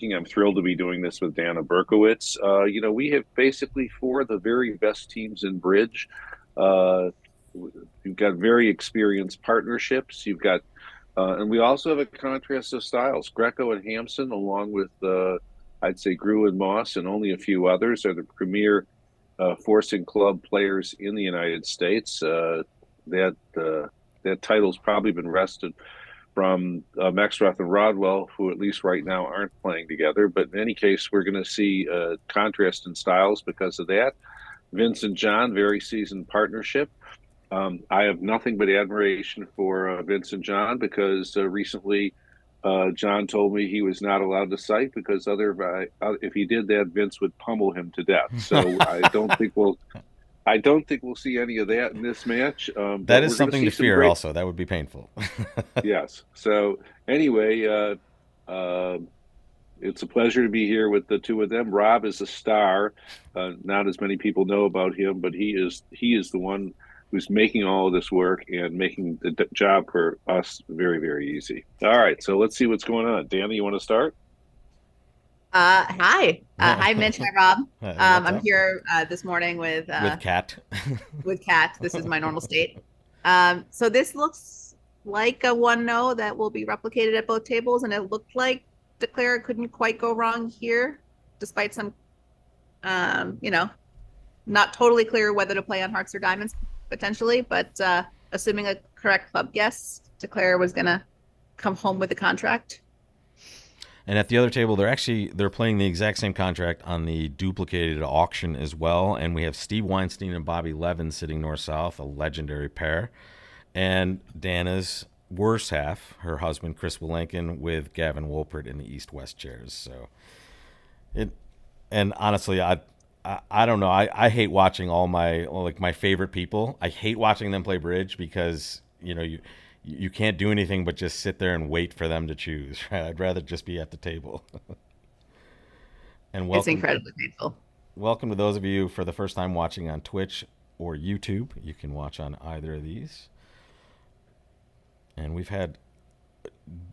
speaking. I'm thrilled to be doing this with Dana Berkowitz. We have basically four of the very best teams in bridge. Uh, you've got very experienced partnerships. And we also have a contrast of styles. Greco and Hampson, along with I'd say Grew and Moss, and only a few others, are the premier forcing club players in the United States. That that title's probably been wrested from Maxroth and Rodwell, who at least right now aren't playing together. But in any case, we're going to see contrast in styles because of that. Vince and John, very seasoned partnership. I have nothing but admiration for Vince and John because recently John told me he was not allowed to cite because if he did that, Vince would pummel him to death. So I don't think we'll see any of that in this match. That But is we're going to something see to some fear. great. Also, that would be painful. Yes. So anyway, uh, it's a pleasure to be here with the two of them. Rob is a star. Not as many people know about him, but he is the one who's making all of this work and making the job for us very, very easy. All right, so let's see what's going on. Danny, you want to start? Hi. Hi, Mitch. Hi, Rob. What's I'm up here this morning with Kat? with Kat. This is my normal state. So this looks like a 1-0 that will be replicated at both tables, and it looked like Declare couldn't quite go wrong here, despite some, you know, not totally clear whether to play on hearts or diamonds potentially, but assuming a correct club guess, Declare was gonna come home with a contract. And at the other table, they're playing the exact same contract on the duplicated auction as well. And we have Steve Weinstein and Bobby Levin sitting north south, a legendary pair, and Dana's worse half, her husband Chris Willenkin, with Gavin Wolpert in the east west chairs. So it, and honestly, I don't know. I hate watching all my favorite people. I hate watching them play bridge because you can't do anything but just sit there and wait for them to choose. Right? I'd rather just be at the table. And It's welcome incredibly painful. welcome to those of you for the first time watching on Twitch or YouTube. You can watch on either of these. And we've had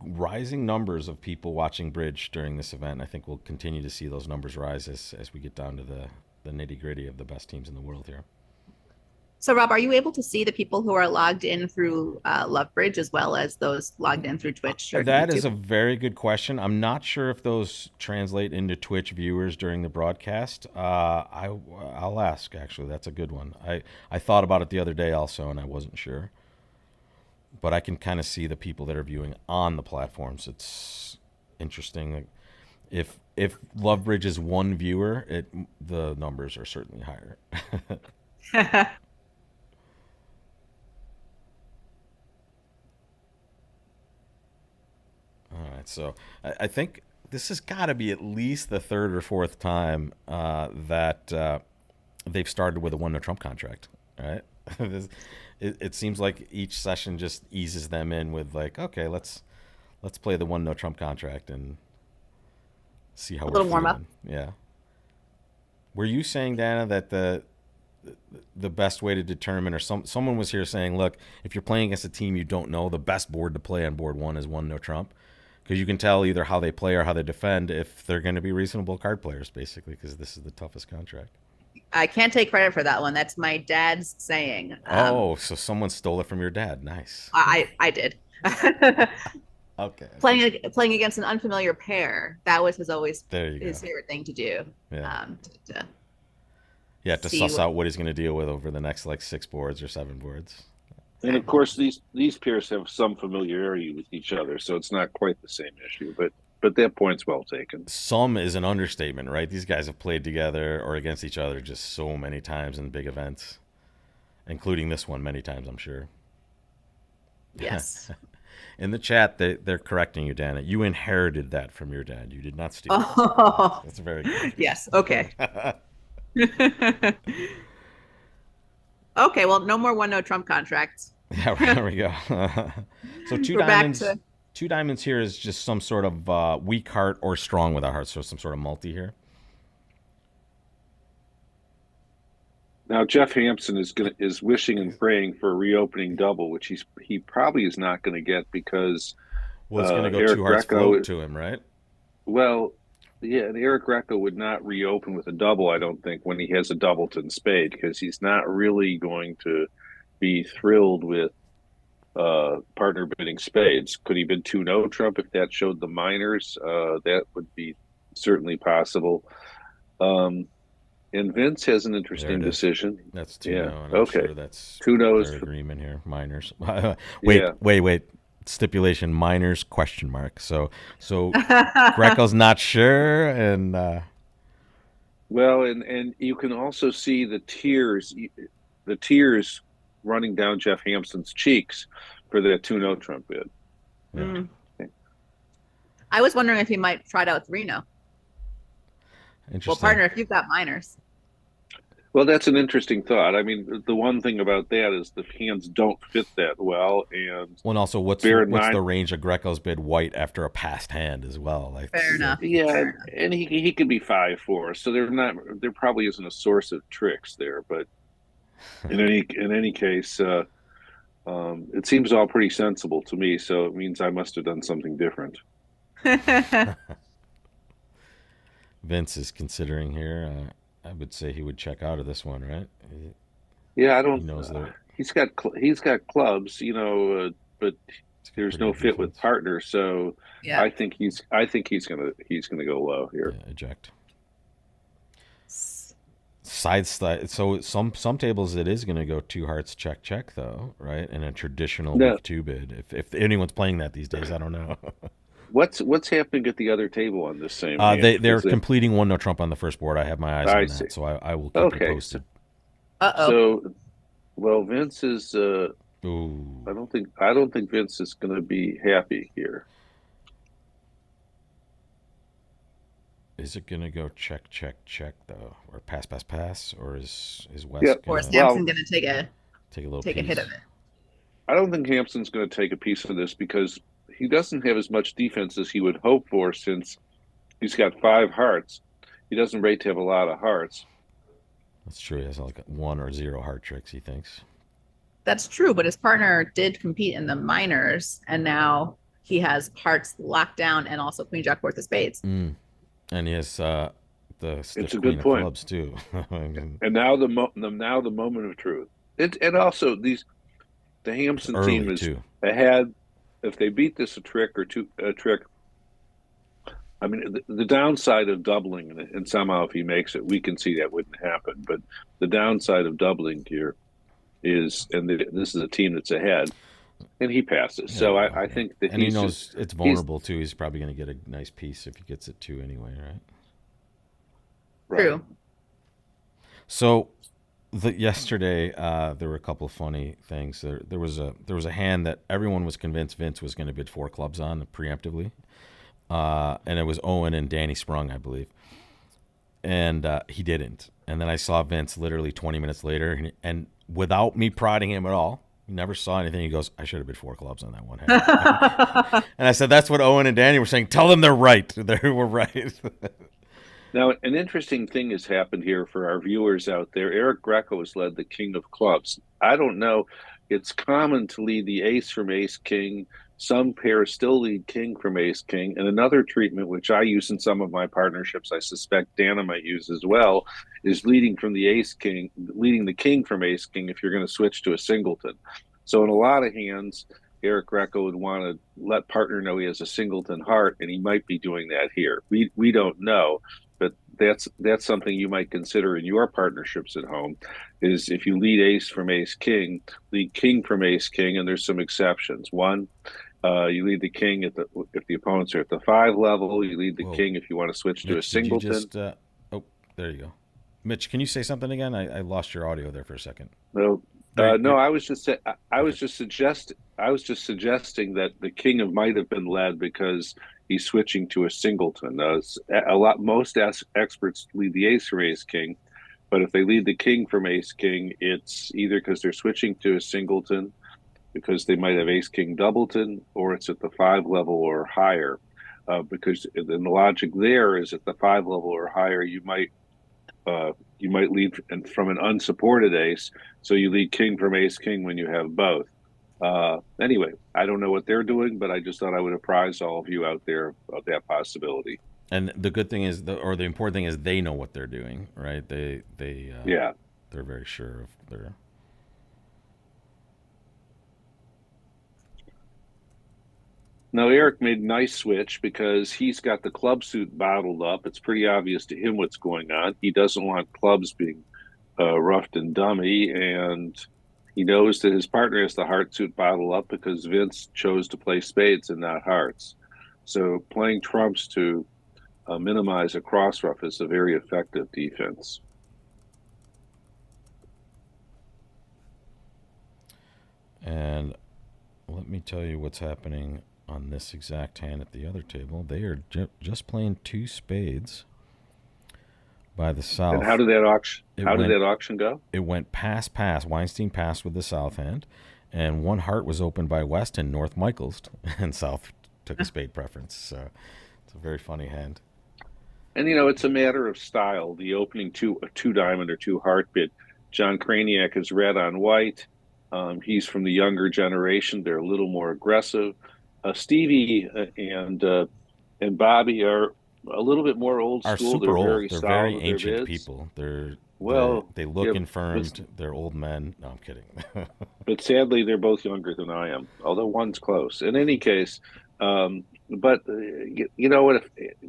rising numbers of people watching bridge during this event. I think we'll continue to see those numbers rise as we get down to the nitty gritty of the best teams in the world here. So, Rob, are you able to see the people who are logged in through Lovebridge as well as those logged in through Twitch or That YouTube? is a very good question. I'm not sure if those translate into Twitch viewers during the broadcast. I'll ask, actually. That's a good one. I thought about it the other day also, and I wasn't sure. But I can kind of see the people that are viewing on the platforms. It's interesting. If Lovebridge is one viewer, the numbers are certainly higher. All right, so I think this has got to be at least the third or fourth time that they've started with a one no Trump contract. Right? It seems like each session just eases them in with like, okay, let's play the one no Trump contract and see how A we're little warm up. feeling. Yeah. Were you saying, Dana, that the best way to determine, or someone was here saying, look, if you're playing against a team you don't know, the best board to play on board one is one no Trump, because you can tell either how they play or how they defend if they're going to be reasonable card players, basically, because this is the toughest contract. I can't take credit for that one. That's my dad's saying. Oh, so someone stole it from your dad. Nice. I did. Okay. Playing against an unfamiliar pair, that was There you his go. favorite thing to do. Yeah. To Yeah, to see suss out what he's going to deal with over the next like 6 boards or 7 boards. And of course, these pairs have some familiarity with each other, so it's not quite the same issue. But that point's well taken. Some is an understatement, right? These guys have played together or against each other just so many times in big events, including this one many times, I'm sure. Yes. In the chat, they're correcting you, Dana. You inherited that from your dad. You did not steal it. Oh, That's very good. yes. Okay. Okay. Well, no more one no Trump contracts. Yeah, there we go. So two We're back diamonds. to 2 diamonds here is just some sort of weak heart or strong with a heart, so some sort of multi here. Now Jeff Hampson is wishing and praying for a reopening double, which he probably is not going to get because Well, it's going to go Eric two hearts Greco. float to him, right? Well, Yeah, and Eric Greco would not reopen with a double, I don't think, when he has a doubleton spade, because he's not really going to be thrilled with partner bidding spades. Could he bid two no trump if that showed the minors? That would be certainly possible. Um, and Vince has an There interesting it is. decision. That's two Yeah. no, and I'm Okay. sure that's Two no's their for, agreement here. Minors. yeah. Wait. Stipulation minors question mark. So Greco's not sure, and Well, and you can also see the tears running down Jeff Hampson's cheeks for that two no trump bid. yeah, Mm. I was wondering if he might try it out with Reno. Well, interesting. partner, if you've got minors. Well, that's an interesting thought. I mean, the one thing about that is the hands don't fit that well, and Well, and also, bear in what's the mind, range of Greco's bid white after a passed hand as well? Like, Fair enough. yeah, Fair enough. and he could be 5-4, so there probably isn't a source of tricks there. But in any case, it seems all pretty sensible to me. So it means I must have done something different. Vince is considering here. I would say he would check out of this one, right? Yeah, I He don't. knows that He's got clubs, but it's got there's pretty no good fit with defense. partner. So Yeah. I think he's gonna go low here. Yeah, eject. Side slide. So some tables it is going to go two hearts check check though, right? In a traditional No, weak two bid. If anyone's playing that these days, I don't know. what's happening at the other table on this same hand? They're Because completing one no trump on the first board. I have my eyes I on see. that, so I will keep you Okay, so, posted. Uh-oh. so well, Vince is. Ooh, I don't think Vince is going to be happy here. is it going to go check check check though, or pass, or is Yeah. West Or going is to Sampson Well, gonna take a take a little take a hit piece? of it? I don't think Hampson's going to take a piece of this because he doesn't have as much defense as he would hope for since he's got five hearts. He doesn't rate to have a lot of hearts. That's true. He has like one or zero heart tricks. He thinks. That's true, but his partner did compete in the minors, and now he has hearts locked down and also Queen Jack worth of spades. Mm. And he has the It's stiff a queen good of point. clubs too. And now the moment of truth. And also the Hampson team Early is too. ahead. If they beat this a trick. I mean, the downside of doubling, and somehow if he makes it, we can see that wouldn't happen. But the downside of doubling here is, this is a team that's ahead, and he passes. Yeah, So well, I yeah. think that And he he's just knows it's he's vulnerable too. He's probably going to get a nice piece if he gets it too anyway, right? right. True. So yesterday there were a couple of funny things. There was a hand that everyone was convinced Vince was going to bid four clubs on preemptively, and it was Owen and Danny Sprung, I believe, and he didn't. And then I saw Vince literally 20 minutes later, and without me prodding him at all, he never saw anything. He goes, "I should have bid four clubs on that one hand." And I said, "That's what Owen and Danny were saying. Tell them they're right. They were right." Now, an interesting thing has happened here for our viewers out there. Eric Greco has led the king of clubs. I don't know. It's common to lead the ace from ace king. Some pairs still lead king from ace king. And another treatment, which I use in some of my partnerships, I suspect Dana might use as well, is leading the king from ace king if you're going to switch to a singleton. So in a lot of hands, Eric Greco would want to let partner know he has a singleton heart, and he might be doing that here. We don't know, but that's something you might consider in your partnerships at home. Is if you lead ace from ace king, lead king from ace king, and there's some exceptions. One, you lead the king if the opponents are at the five level. You lead the Whoa, king if you want to switch to a Mitch, did you singleton. just? Oh, there you go. Mitch, can you say something again? I lost your audio there for a second. No, There, no. there. I was just I Okay. was just suggesting that the king might have been led because he's switching to a singleton. Most experts lead the ace from ace king, but if they lead the king from ace king, it's either because they're switching to a singleton because they might have ace king doubleton, or it's at the five level or higher. Because the logic there is at the five level or higher, you might lead from an unsupported ace, so you lead king from ace king when you have both. Anyway, I don't know what they're doing, but I just thought I would apprise all of you out there of that possibility. And the good thing is, or the important thing is, they know what they're doing, right? Yeah. They're very sure of their. Now, Eric made a nice switch because he's got the club suit bottled up. It's pretty obvious to him what's going on. He doesn't want clubs being roughed and dummy, and he knows that his partner has the heart suit bottled up because Vince chose to play spades and not hearts. So playing trumps to minimize a cross rough is a very effective defense. And let me tell you what's happening on this exact hand at the other table. They are just playing two spades by the south. And how did that auction? Did that auction go? It went pass. Weinstein passed with the south hand, and one heart was opened by Weston. North Michaels and South took a spade preference. So it's a very funny hand. And it's a matter of style. The opening a two diamond or two heart bid. John Kraniak is red on white. He's from the younger generation. They're a little more aggressive. Stevie and Bobby are a little bit more old school. Are super They're old. very They're solid very with their ancient bids. people. They look yeah, infirmed. They're old men. No, I'm kidding. but sadly, they're both younger than I am. Although one's close. In any case, but you know what?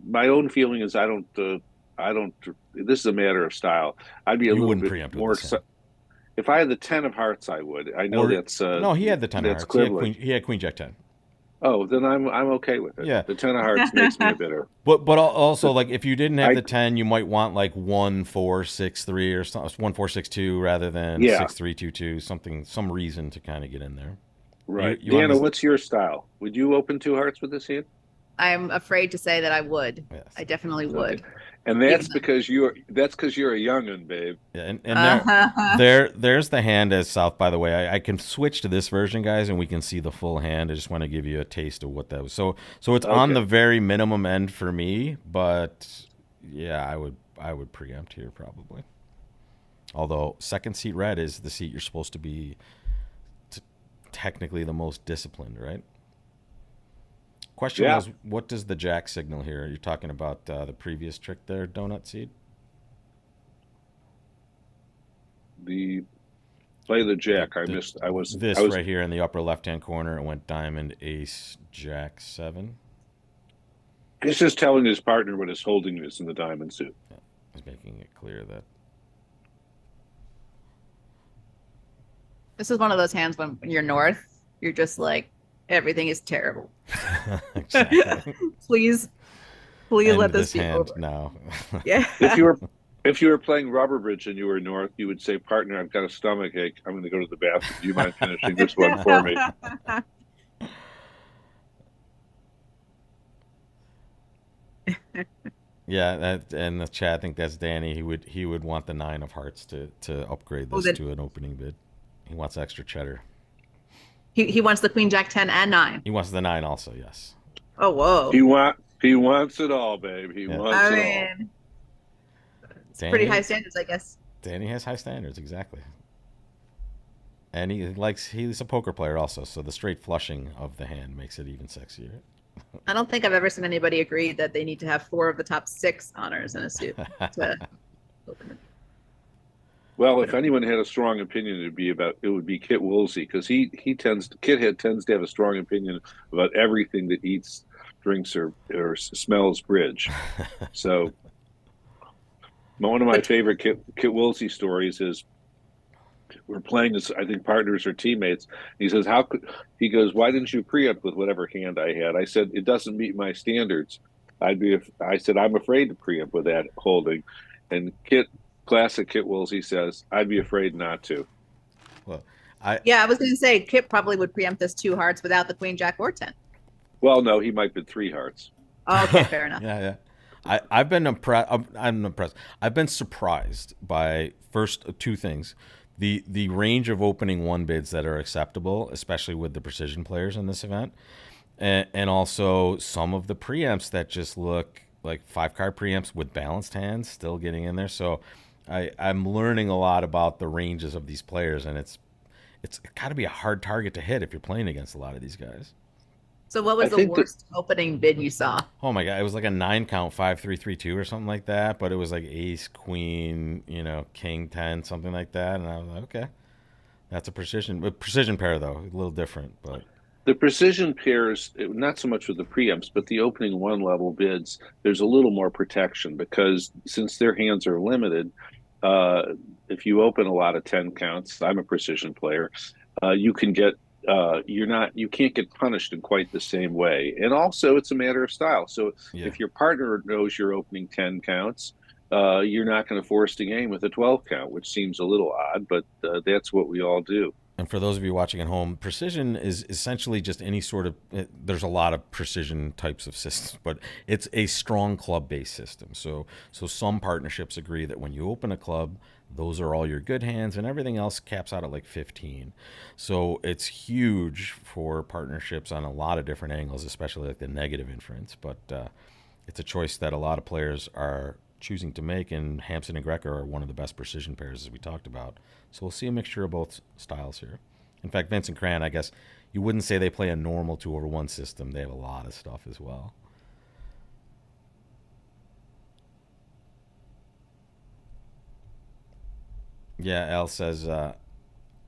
My own feeling is I don't. This is a matter of style. I'd be a little bit more. If I had the 10 of hearts, I would. I know that's no. He had the 10 of hearts. He had Queen Jack 10. Oh, then I'm okay with it. Yeah, the 10 of hearts makes me a bitter. But also, like, if you didn't have the 10, you might want like 1-4-6-3 or something, 1-4-6-2 rather than 6-3-2-2, some reason to kind of get in there. Right, Deanna, what's your style? Would you open two hearts with this hand? I'm afraid to say that I would. Yes. I definitely would. And that's because you're a young'un, babe. Yeah, and there's the hand as South, by the way. I can switch to this version, guys, and we can see the full hand. I just want to give you a taste of what that was. So it's on the very minimum end for me, but yeah, I would preempt here probably. Although second seat red is the seat you're supposed to be technically the most disciplined, right? Question was, what does the jack signal here? You're talking about the previous trick there, Donut Seed? Play the jack. I was right here in the upper left-hand corner. It went diamond, ace, jack, 7. He's just telling his partner what his holding is in the diamond suit. Yeah, he's making it clear that. This is one of those hands when you're north, you're just like, everything is terrible. Exactly. Please let this be hand over. now. Yeah. If you were playing rubber bridge and you were north, you would say, "Partner, I've got a stomach ache. I'm going to go to the bathroom. Do you mind finishing this one for me?" Yeah, that and the chat. I think that's Danny. He would want the 9 of hearts to upgrade this to an opening bid. He wants extra cheddar. He wants the Queen Jack 10 and 9. He wants the 9 also. Yes. Oh whoa. He wants it all, babe. He wants it all. It's pretty high standards, I guess. Danny has high standards, exactly. And he's a poker player also, so the straight flushing of the hand makes it even sexier. I don't think I've ever seen anybody agree that they need to have 4 of the top 6 honors in a suit to open it. Well, if anyone had a strong opinion, it would be Kit Woolsey, because Kit tends to have a strong opinion about everything that eats, drinks, or smells bridge. So one of my favorite Kit Woolsey stories is we're playing as, I think, partners or teammates. He says, he goes, "Why didn't you pre-up with whatever hand I had?" I said, "It doesn't meet my standards." I said, "I'm afraid to pre-up with that holding." And classic Kit Woolsey says, "I'd be afraid not to." Well, I was going to say Kit probably would preempt this 2 hearts without the Queen Jack or 10. Well, no, he might be 3 hearts. Oh, okay, fair enough. Yeah. I've been impressed. I'm impressed. I've been surprised by first 2 things: the range of opening 1 bids that are acceptable, especially with the precision players in this event, and also some of the preempts that just look like 5-card preempts with balanced hands still getting in there. So I'm learning a lot about the ranges of these players, and it's got to be a hard target to hit if you're playing against a lot of these guys. So what I was the think that worst opening bid you saw? Oh my god, it was like a 9 count 5-3-3-2 or something like that, but it was like ace queen, king 10, something like that, and I was like, okay, that's a precision pair though, a little different, but the precision pairs, not so much with the preempts, but the opening one level bids, there's a little more protection because since their hands are limited, uh, if you open a lot of 10 counts, I'm a precision player, you can get you can't get punished in quite the same way. And also it's a matter of style. So yeah. if your partner knows you're opening 10 counts, you're not going to force the game with a 12 count, which seems a little odd, but that's what we all do. And for those of you watching at home, precision is essentially just any sort of. There's a lot of precision types of systems, but it's a strong club-based system. So some partnerships agree that when you open a club, those are all your good hands, and everything else caps out at like 15. So it's huge for partnerships on a lot of different angles, especially like the negative inference. But it's a choice that a lot of players are choosing to make, and Hampson and Greco are one of the best precision pairs, as we talked about. So we'll see a mixture of both styles here. In fact, Vincent Cran, I guess you wouldn't say they play a normal 2/1 system. They have a lot of stuff as well. Yeah, Al says,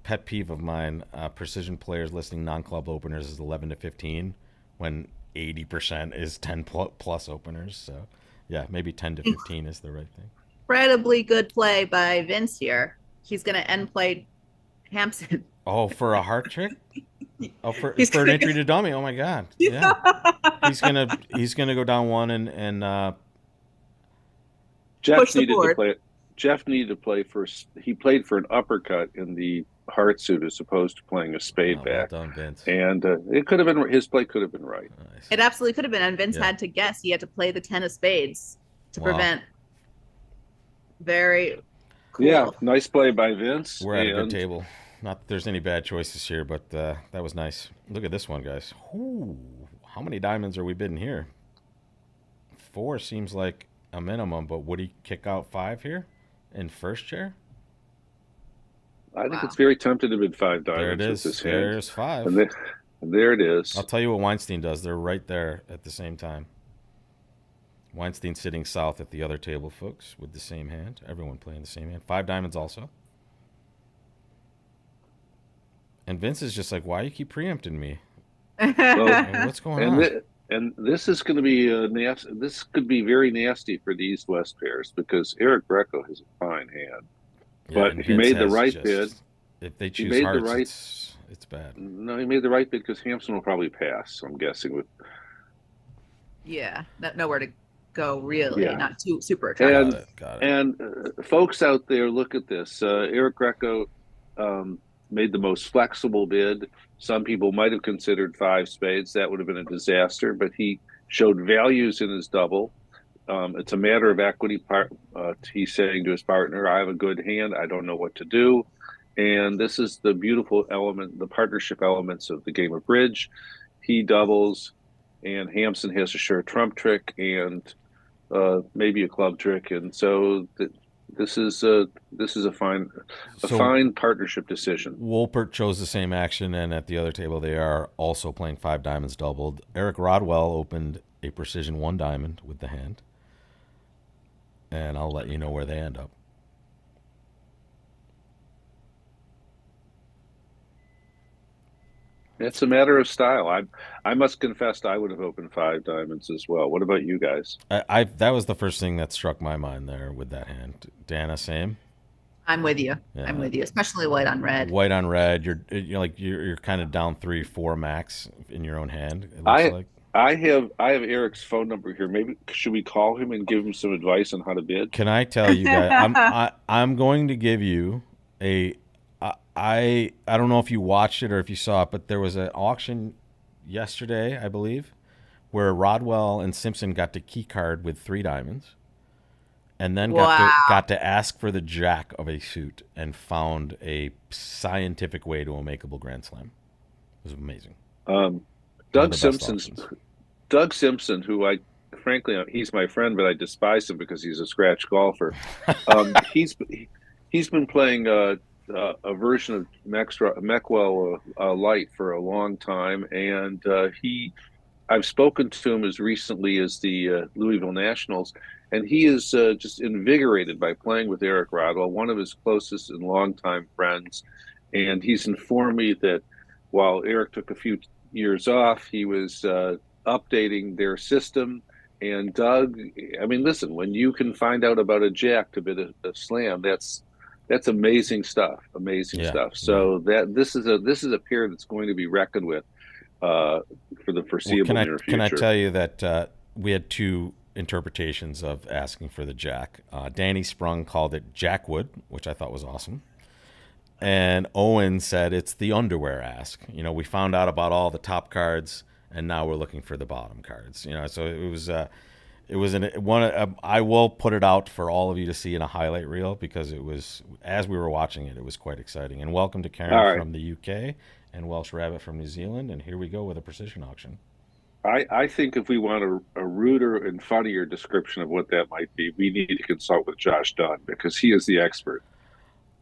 pet peeve of mine, precision players listing non-club openers as 11 to 15 when 80% is 10 plus openers. So, yeah, maybe 10 to 15 is the right thing. Incredibly good play by Vince here. He's going to end play Hampson. Oh, for a heart trick? Oh, for He's an gonna entry to dummy. Oh my God. Yeah. He's gonna go down one and Jeff push the needed to board. play. Jeff needed to play for. He played for an uppercut in the heart suit as opposed to playing a spade well back, done, Vince. and it could have been his play could have been right. Nice. It absolutely could have been. And Vince Yeah. had to guess. He had to play the 10 of spades to Wow. prevent. Very cool. Yeah, nice play by Vince. We're at a good table. Not that there's any bad choices here, but that was nice. Look at this one, guys. Ooh, how many diamonds are we bidding here? 4 seems like a minimum, but would he kick out 5 here in first chair? I think Wow. it's very tempting to bid 5 There it diamonds is. with this hand. There's 5. And there it is. I'll tell you what Weinstein does. They're right there at the same time. Weinstein sitting south at the other table, folks, with the same hand. Everyone playing the same hand. 5 diamonds also. And Vince is just like, why you keep preempting me? Well, What's going on? And this is going to be nasty. This could be very nasty for the East-West pairs because Eric Greco has a fine hand. Yeah, But and he Vince made the has right just- bid. If they He choose made the hearts, right- it's bad. No, he made the right bid because Hampson will probably pass. I'm guessing with. Yeah, nowhere to go really. Yeah. Not too super attractive. Got it. And folks out there, look at this. Eric Greco made the most flexible bid. Some people might have considered 5 spades. That would have been a disaster, but he showed values in his double. It's a matter of equity. He's saying to his partner, I have a good hand. I don't know what to do. And this is the beautiful element, the partnership elements of the game of bridge. He doubles, and Hampson has a sure trump trick and maybe a club trick. And so this is a fine partnership decision. Wolpert chose the same action, and at the other table they are also playing 5 diamonds doubled. Eric Rodwell opened a precision 1 diamond with the hand, and I'll let you know where they end up. It's a matter of style. I must confess I would have opened 5 diamonds as well. What about you guys? That was the first thing that struck my mind there with that hand. Dana, same. I'm with you. Yeah. I'm with you, especially white on red. White on red. You're kind of down 3-4 max in your own hand. It looks like. I have Eric's phone number here. Maybe should we call him and give him some advice on how to bid? Can I tell you guys? I'm going to give you a. I don't know if you watched it or if you saw it, but there was an auction yesterday, I believe, where Rodwell and Simpson got to key card with 3 diamonds, and then got to ask for the jack of a suit and found a scientific way to a makeable grand slam. It was amazing. Doug Simpson, who frankly he's my friend, but I despise him because he's a scratch golfer. He's been playing a version of Meckwell Light for a long time, and he I've spoken to him as recently as the Louisville Nationals, and he is just invigorated by playing with Eric Rodwell, one of his closest and longtime friends. And he's informed me that while Eric took a few years off, he was updating their system. And Doug, I mean, listen, when you can find out about a jack to bid a slam, that's amazing stuff. Amazing Yeah, stuff. yeah. So that this is a pair that's going to be reckoned with for the Well, foreseeable near can I future. tell you that we had two interpretations of asking for the jack. Danny Sprung called it Jackwood, which I thought was awesome. And Owen said it's the underwear ask. You know, we found out about all the top cards, and now we're looking for the bottom cards. You know, so it was an one. I will put it out for all of you to see in a highlight reel because it was as we were watching it, it was quite exciting. And welcome to Karen All right. from the UK and Welsh Rabbit from New Zealand. And here we go with a precision auction. I think if we want a ruder and funnier description of what that might be, we need to consult with Josh Dunn because he is the expert.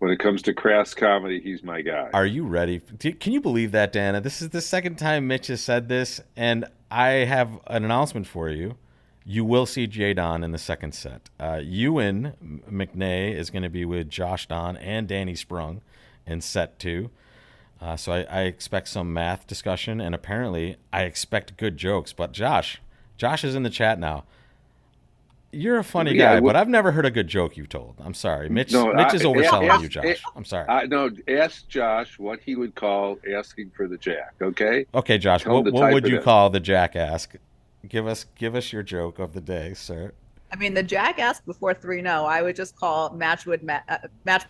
When it comes to crass comedy, he's my guy. Are you ready? Can you believe that, Dana? This is the second time Mitch has said this, and I have an announcement for you. You will see Jay Don in the second set. Ewan McNay is going to be with Josh Don and Danny Sprung in set two. So I expect some math discussion, and apparently I expect good jokes. But Josh is in the chat now. You're a funny Yeah, guy, but I've never heard a good joke you've told. I'm sorry, Mitch. no, Mitch is overselling you, ask, Josh. I'm sorry. no, ask Josh what he would call asking for the jack. Okay, Okay, Josh. tell him to What type would it you in. call the jack ask? Give us your joke of the day, sir. I mean, the Jack asked before 3-0. I would just call match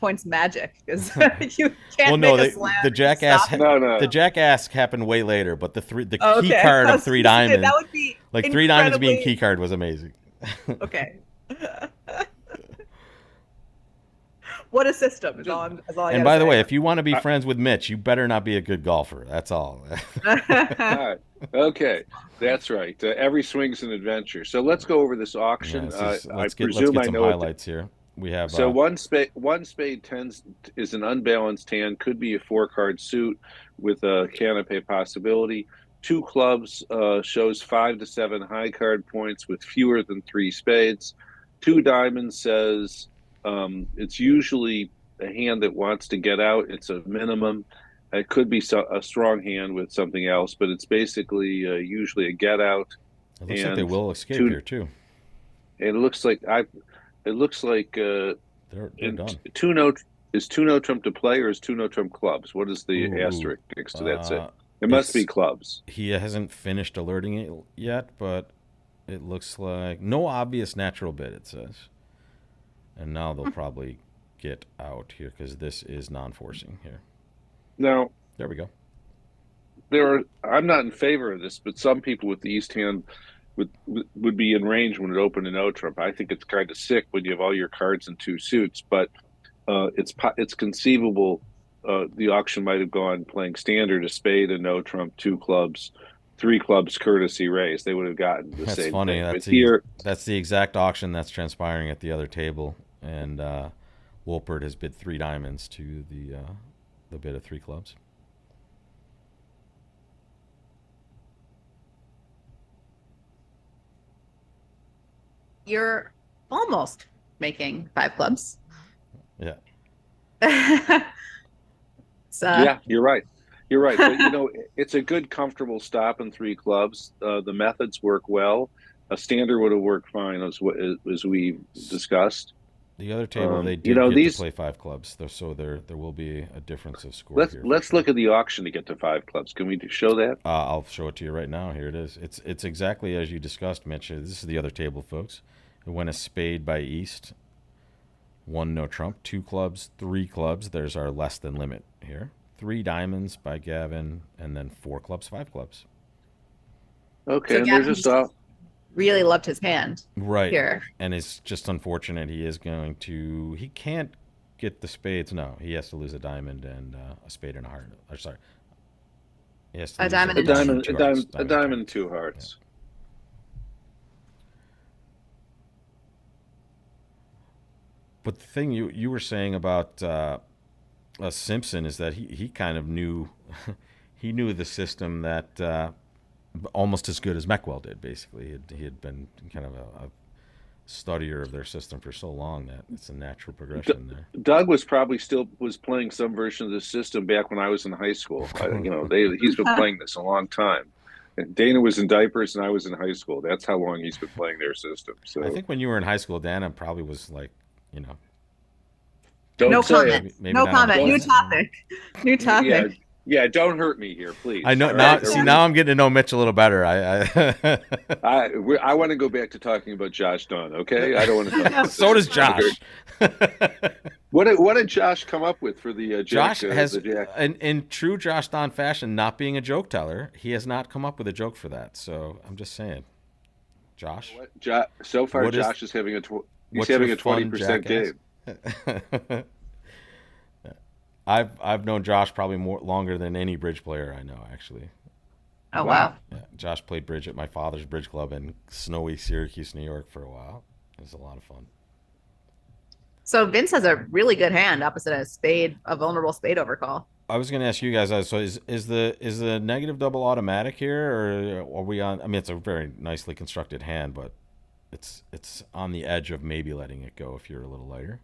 points magic because you Well, can't no, make a slam. the and jack stop ask it. No, no. the jack ask happened way later, but the Oh, key okay. card I of was three gonna say, diamonds, that would be like three diamonds being incredibly key card was amazing. okay. What a system is all, is all I And gotta by the way, say. if you want to be friends with Mitch, you better not be a good golfer. That's all. All right. Okay, that's right. Every swing's an adventure. So let's go over this Yeah, auction. I let's presume get I some know it. highlights here. We have So one spade tens is an unbalanced hand, could be a four card suit with a canopy possibility. Two clubs shows 5 to 7 high card points with fewer than three spades. Two diamonds says it's usually a hand that wants to get out. It's a minimum. It could be a strong hand with something else, but it's basically usually a get out. it looks like they And will escape two. here too. And it looks like It looks like They're done. two no is two no trump to play or is two no trump clubs? What is the Ooh, asterisk next to that say? uh, It must be it's clubs. he hasn't finished alerting it yet, but it looks like no obvious natural bid. It says, and now they'll probably get out here because this is non-forcing here. Now There we go. I'm not in favor of this, but some people with the East hand would be in range when it opened in no trump. I think it's kind of sick when you have all your cards in two suits, but it's conceivable the auction might have gone playing standard, a spade, a no trump, two clubs, three clubs, courtesy raise. They would have gotten the That's same funny. thing. But here, That's the exact auction that's transpiring at the other table, and Wolpert has bid three diamonds to the bid of three clubs. You're almost making 5 clubs. Yeah. So yeah, you're right. You're right. But, it's a good, comfortable stop in three clubs. The methods work well. A standard would have worked fine, as we discussed. The other table, they You did know, get these. to play 5 clubs, so there will be a difference of score Let's here. let's look at the auction to get to 5 clubs. Can we show that? I'll show it to you right now. Here it is. It's exactly as you discussed, Mitch. This is the other table, folks. It went a spade by East, one no trump, 2 clubs, 3 clubs. There's our less than limit here. 3 diamonds by Gavin, and then 4 clubs, 5 clubs. Okay, So and Gavin there's just all. really loved his hand Right. here. And it's just unfortunate he can't get the spades. No, he has to lose a diamond and a spade and a heart. Or sorry. He has to A lose diamond A and diamond, two a hearts, diamond, a diamond, and 2 hearts. But the thing you were saying about Simpson is that he kind of knew he knew the system that almost as good as Meckwell did. Basically, he had been kind of a studier of their system for so long that it's a natural progression there. Doug was probably still was playing some version of the system back when I was in high school. He's been playing this a long time. And Dana was in diapers and I was in high school. That's how long he's been playing their system. So I think when you were in high school, Dana probably was like, don't No say comment. it. maybe No not comment. on New the- topic. New topic. Yeah, don't hurt me here, please. I know All now. right? See, now I'm getting to know Mitch a little better. I want to go back to talking about Josh Dunn. Okay, I don't want to talk about So this. does Josh. What did Josh come up with for the Jack? Josh has, the Jack? in true Josh Don fashion, not being a joke teller, he has not come up with a joke for that. So I'm just saying, Josh. So far, what is- Josh is having what's having your a fun 20% jackass? game. I've known Josh probably longer than any bridge player I know, actually. Oh, wow. Yeah, Josh played bridge at my father's bridge club in snowy Syracuse, New York, for a while. It was a lot of fun. So Vince has a really good hand opposite a vulnerable spade overcall. I was going to ask you guys. So is the negative double automatic here, or are we on? I mean, it's a very nicely constructed hand, but it's on the edge of maybe letting it go if you're a little lighter.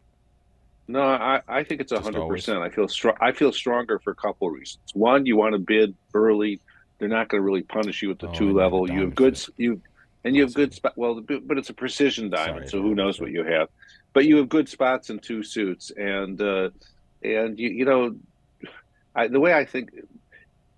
No, I think it's Just 100%. I feel stronger for a couple of reasons. One, you want to bid early. They're not going to really punish you at the two level. You have good spot. Well, but it's a precision diamond, so who knows what you have. But you have good spots in two suits, and the way I think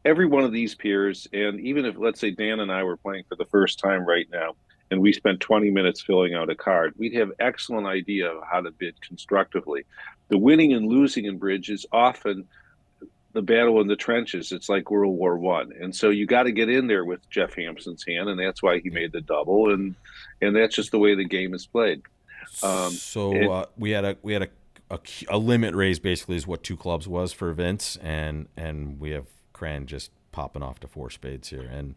every one of these peers, and even if let's say Dan and I were playing for the first time right now, and we spent 20 minutes filling out a card, we'd have excellent idea of how to bid constructively. The winning and losing in bridge is often the battle in the trenches. It's like World War One, and so you got to get in there with Jeff Hampson's hand, and that's why he made the double, and that's just the way the game is played. We had a limit raise, basically, is what two clubs was for Vince, and we have Cran just popping off to four spades here, and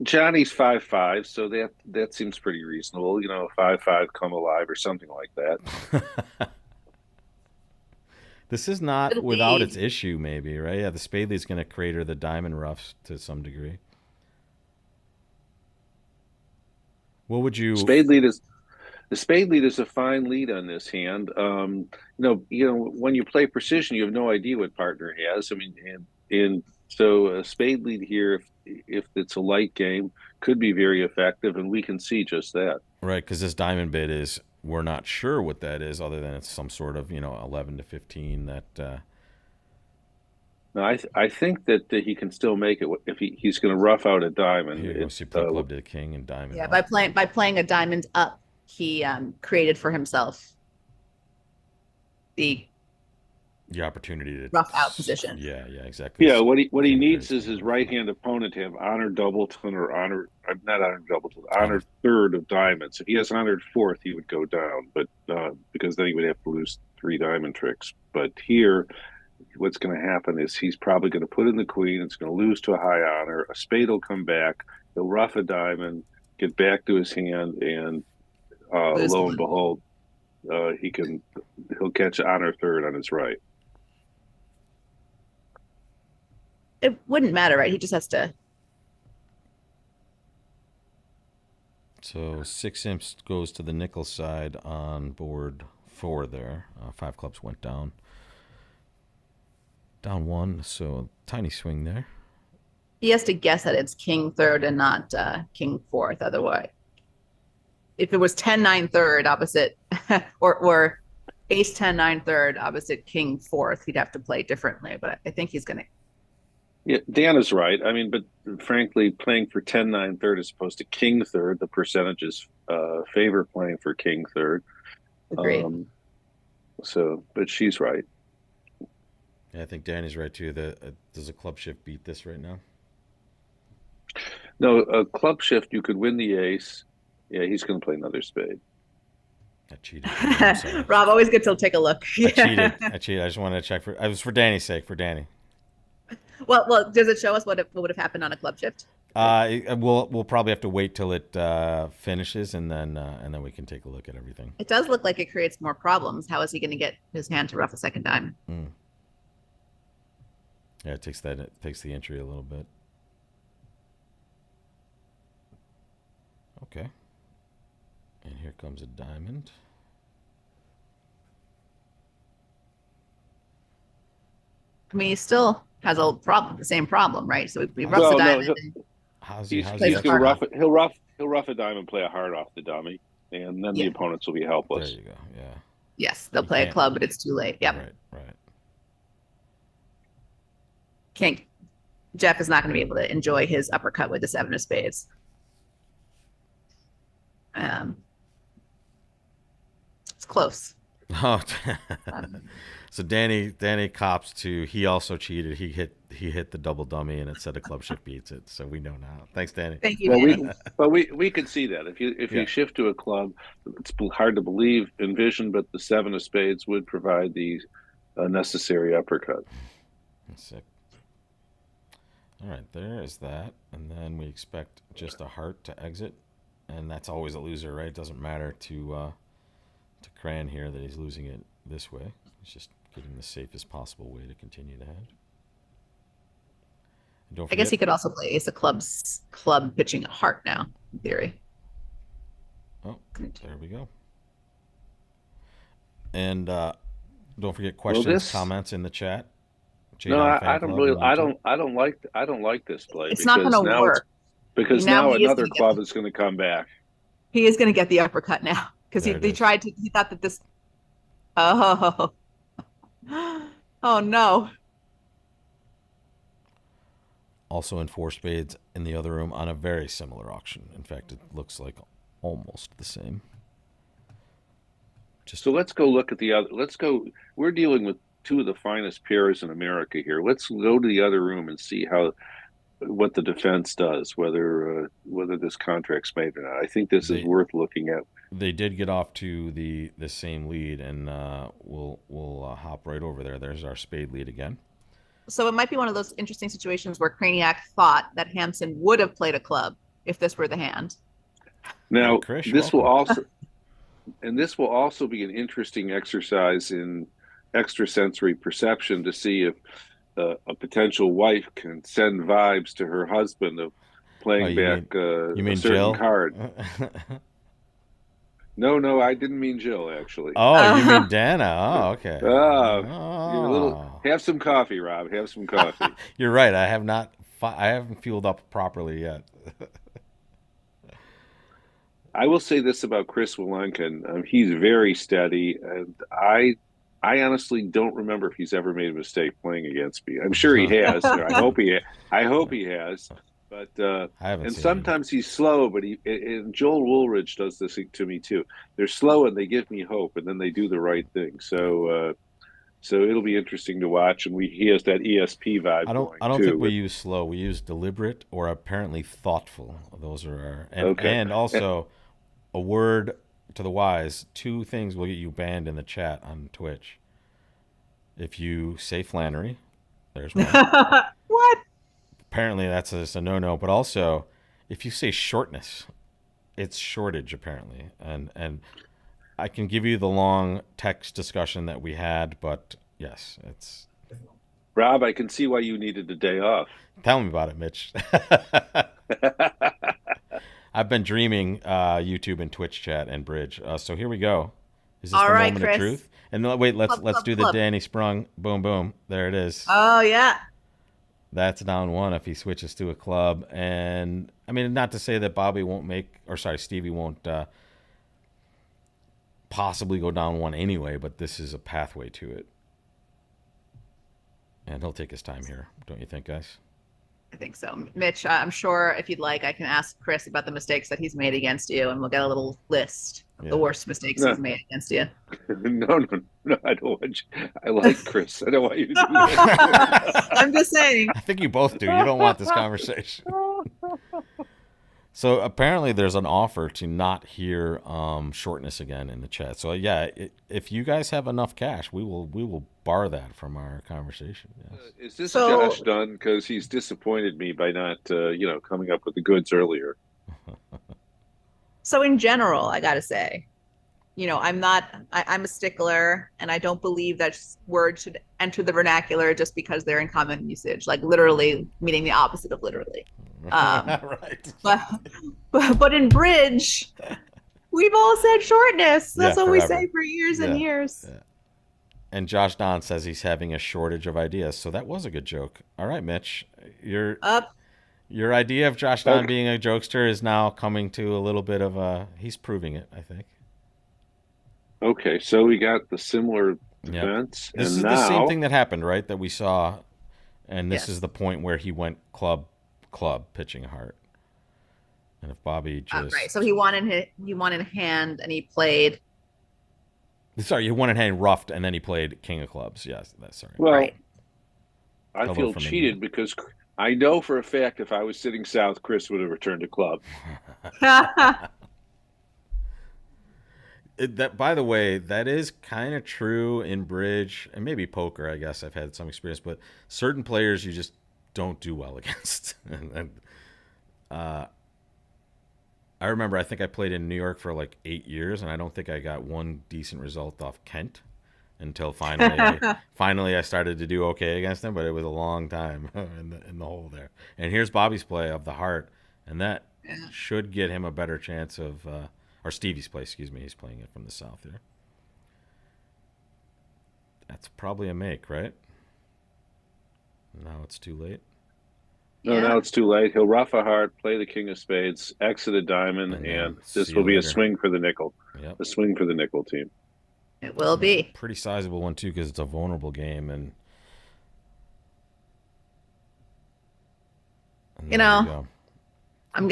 Johnny's 5-5, so that seems pretty reasonable. 5-5 come alive or something like that. This is not without its issue, maybe, right? Yeah, the spade lead's going to crater the diamond roughs to some degree. What would you? The spade lead is a fine lead on this hand. When you play precision, you have no idea what partner has. I mean, and so a spade lead here, if it's a light game, could be very effective, and we can see just that. Right, because this diamond bid is, we're not sure what that is, other than it's some sort of 11 to 15 that. No, I think that he can still make it if he's going to rough out a diamond. Here, you see play club to the king and diamond. Yeah, up. by playing a diamond up, he created for himself the opportunity to rough out position. Yeah, exactly. Yeah, what he needs is his right hand opponent to have honored doubleton or honored third of diamonds. If he has honored fourth, he would go down, but because then he would have to lose three diamond tricks. But here, what's going to happen is he's probably going to put in the queen. It's going to lose to a high honor. A spade will come back. He'll rough a diamond, get back to his hand, and lo and behold, he'll catch honor third on his right. It wouldn't matter, right? He just has to. So 6 imps goes to the nickel side on board 4 there. 5 clubs went down. Down 1, so tiny swing there. He has to guess that it's king third and not king fourth. Otherwise, if it was 10-9 third opposite, or ace 10-9 third opposite king fourth, he'd have to play differently. But I think he's going to. Yeah, Dan is right. I mean, but frankly, playing for 10-9 third as opposed to king third, the percentages favor playing for king third. Agreed. But she's right. Yeah, I think Danny's right too. Does a club shift beat this right now? No, a club shift, you could win the ace. Yeah, he's going to play another spade. I cheated. Rob, always good to take a look. I cheated. I just wanted to check it was for Danny's sake, for Danny. Well, does it show us what would have happened on a club shift? We'll probably have to wait till it finishes, and then we can take a look at everything. It does look like it creates more problems. How is he going to get his hand to rough a second diamond? Yeah, it takes the entry a little bit. Okay. And here comes a diamond. I mean, he still has a problem, the same problem, right? So he roughs the Well, no, diamond and How's he's plays he's a going to card. extra? rough a diamond, play a heart off the dummy, and then the Yeah. opponents will be There helpless. you go. Yeah. Yes, they'll You play a can't. club, but it's too late. Yep. Right. Right. Can't. Jeff is not going to be able to enjoy his uppercut with the 7 of spades. It's close. Oh. Um, So Danny cops to he also cheated. He hit the double dummy and it said a club shift beats it. So we know now. Thanks, Danny. Thank you, Well, Danny. we could see that if Yeah. you shift to a club, it's hard to believe, envision, but the 7 of spades would provide the necessary uppercut. That's sick. All right, there is that, and then we expect just a heart to exit, and that's always a loser, right? It doesn't matter to Cran here that he's losing it this way. He's just getting the safest possible way to continue the hand. And don't I guess forget, he could also play ace of club pitching a heart now, in theory. oh, there we go. And don't forget Well, questions, comments in the chat. no, JDOM Fan I don't Club really, on YouTube. I don't like this play It's not going because to now work. because Now now he is another going to get club is going to come back. he is going to get the uppercut now because There it he is. tried to he thought that this oh oh no. Also in 4 spades in the other room on a very similar auction. In fact, it looks like almost the same. Just So let's go look at the other. Let's go. We're dealing with two of the finest pairs in America here. Let's go to the other room and see what the defense does, whether this contract's made or not. I think this is they worth looking at. they did get off to the same lead, and we'll hop right over there. There's our spade lead again. So it might be one of those interesting situations where Craniac thought that Hampson would have played a club if this were the hand. Now, Hey, Krish, this will welcome. this will also be an interesting exercise in extrasensory perception to see if a potential wife can send vibes to her husband of Oh, playing back you a mean certain Jill? card. No, I didn't mean Jill, actually. Oh, you mean Dana? Oh, okay. You're a little. Oh, Have some coffee, Rob. Have some coffee. you're right. I have not. I haven't fueled up properly yet. I will say this about Chris Walenkin. He's very steady, and I honestly don't remember if he's ever made a mistake playing against me. I'm sure he has. I hope he has. But I haven't and seen sometimes he's slow, but and Joel Woolridge does this to me too. They're slow and they give me hope, and then they do the right thing. So it'll be interesting to watch. And he has that ESP vibe I don't. going I don't too. think we use slow. We use deliberate or apparently thoughtful. Those are our Okay. and also a word to the wise. 2 things will get you banned in the chat on Twitch. If you say Flannery, there's one. What? Apparently that's just a no-no. But also, if you say shortness, it's shortage apparently. And I can give you the long text discussion that we had, but yes, it's. Rob, I can see why you needed a day off. Tell me about it, Mitch. I've been dreaming YouTube and Twitch chat and bridge. So here we go. Is this All the right, moment Chris. of truth? And wait, let's Club, do the club. Danny Sprung. Boom, boom. There it is. Oh yeah. That's down 1 if he switches to a club. And I mean, not to say that Bobby won't Stevie won't possibly go down 1 anyway, but this is a pathway to it. And he'll take his time here, don't you think, guys? I think so. Mitch, I'm sure if you'd like, I can ask Chris about the mistakes that he's made against you, and we'll get a little list of the worst mistakes he's made against you. No, I don't want you. I like Chris. I don't want you to do that. I'm just saying. I think you both do. You don't want this conversation. So apparently there's an offer to not hear shortness again in the chat. So yeah, if you guys have enough cash, we will bar that from our conversation. Yes. Is this So- Josh done? Because he's disappointed me by not, coming up with the goods earlier. So in general, I gotta say, I'm a stickler, and I don't believe that words should enter the vernacular just because they're in common usage, like literally meaning the opposite of literally. Um, Right. but, but in bridge, we've all said shortness. Yeah, That's what we forever. say for years and Yeah. years. Yeah. And Josh Don says he's having a shortage of ideas. So that was a good joke. All right, Mitch. Your Up. your idea of Josh Don Okay. being a jokester is now coming to a little bit of a he's proving it, I think. Okay. So we got the similar Yep. defense, This and is the same now thing that happened, right? That we saw, and this is Yes. the point where he went club pitching heart. And if Bobby Right. just So he wanted hand and he played. sorry, you won in hand roughed and then he played king of clubs. Yes, that's sorry. well, Right. I Hello feel from India. cheated because I know for a fact if I was sitting south, Chris would have returned to club. That by the way, that is kind of true in bridge and maybe poker. I guess I've had some experience, but certain players you just don't do well against. Uh, I remember I think I played in New York for like 8 years, and I don't think I got one decent result off Kent until finally I started to do okay against him. But it was a long time in the hole there. And here's Bobby's play of the heart, and that Yeah. should get him a better chance of or Stevie's play. Excuse me, he's playing it from the south here. That's probably a make, right? Now it's too late, No, Yeah. now it's too late. He'll rough a heart, play the king of spades, exit a diamond, and and then see this you will be a later. swing for the nickel. Yep. A swing for the nickel team. It will be. Pretty sizable one too because it's a vulnerable game, and You there you know, go. I'm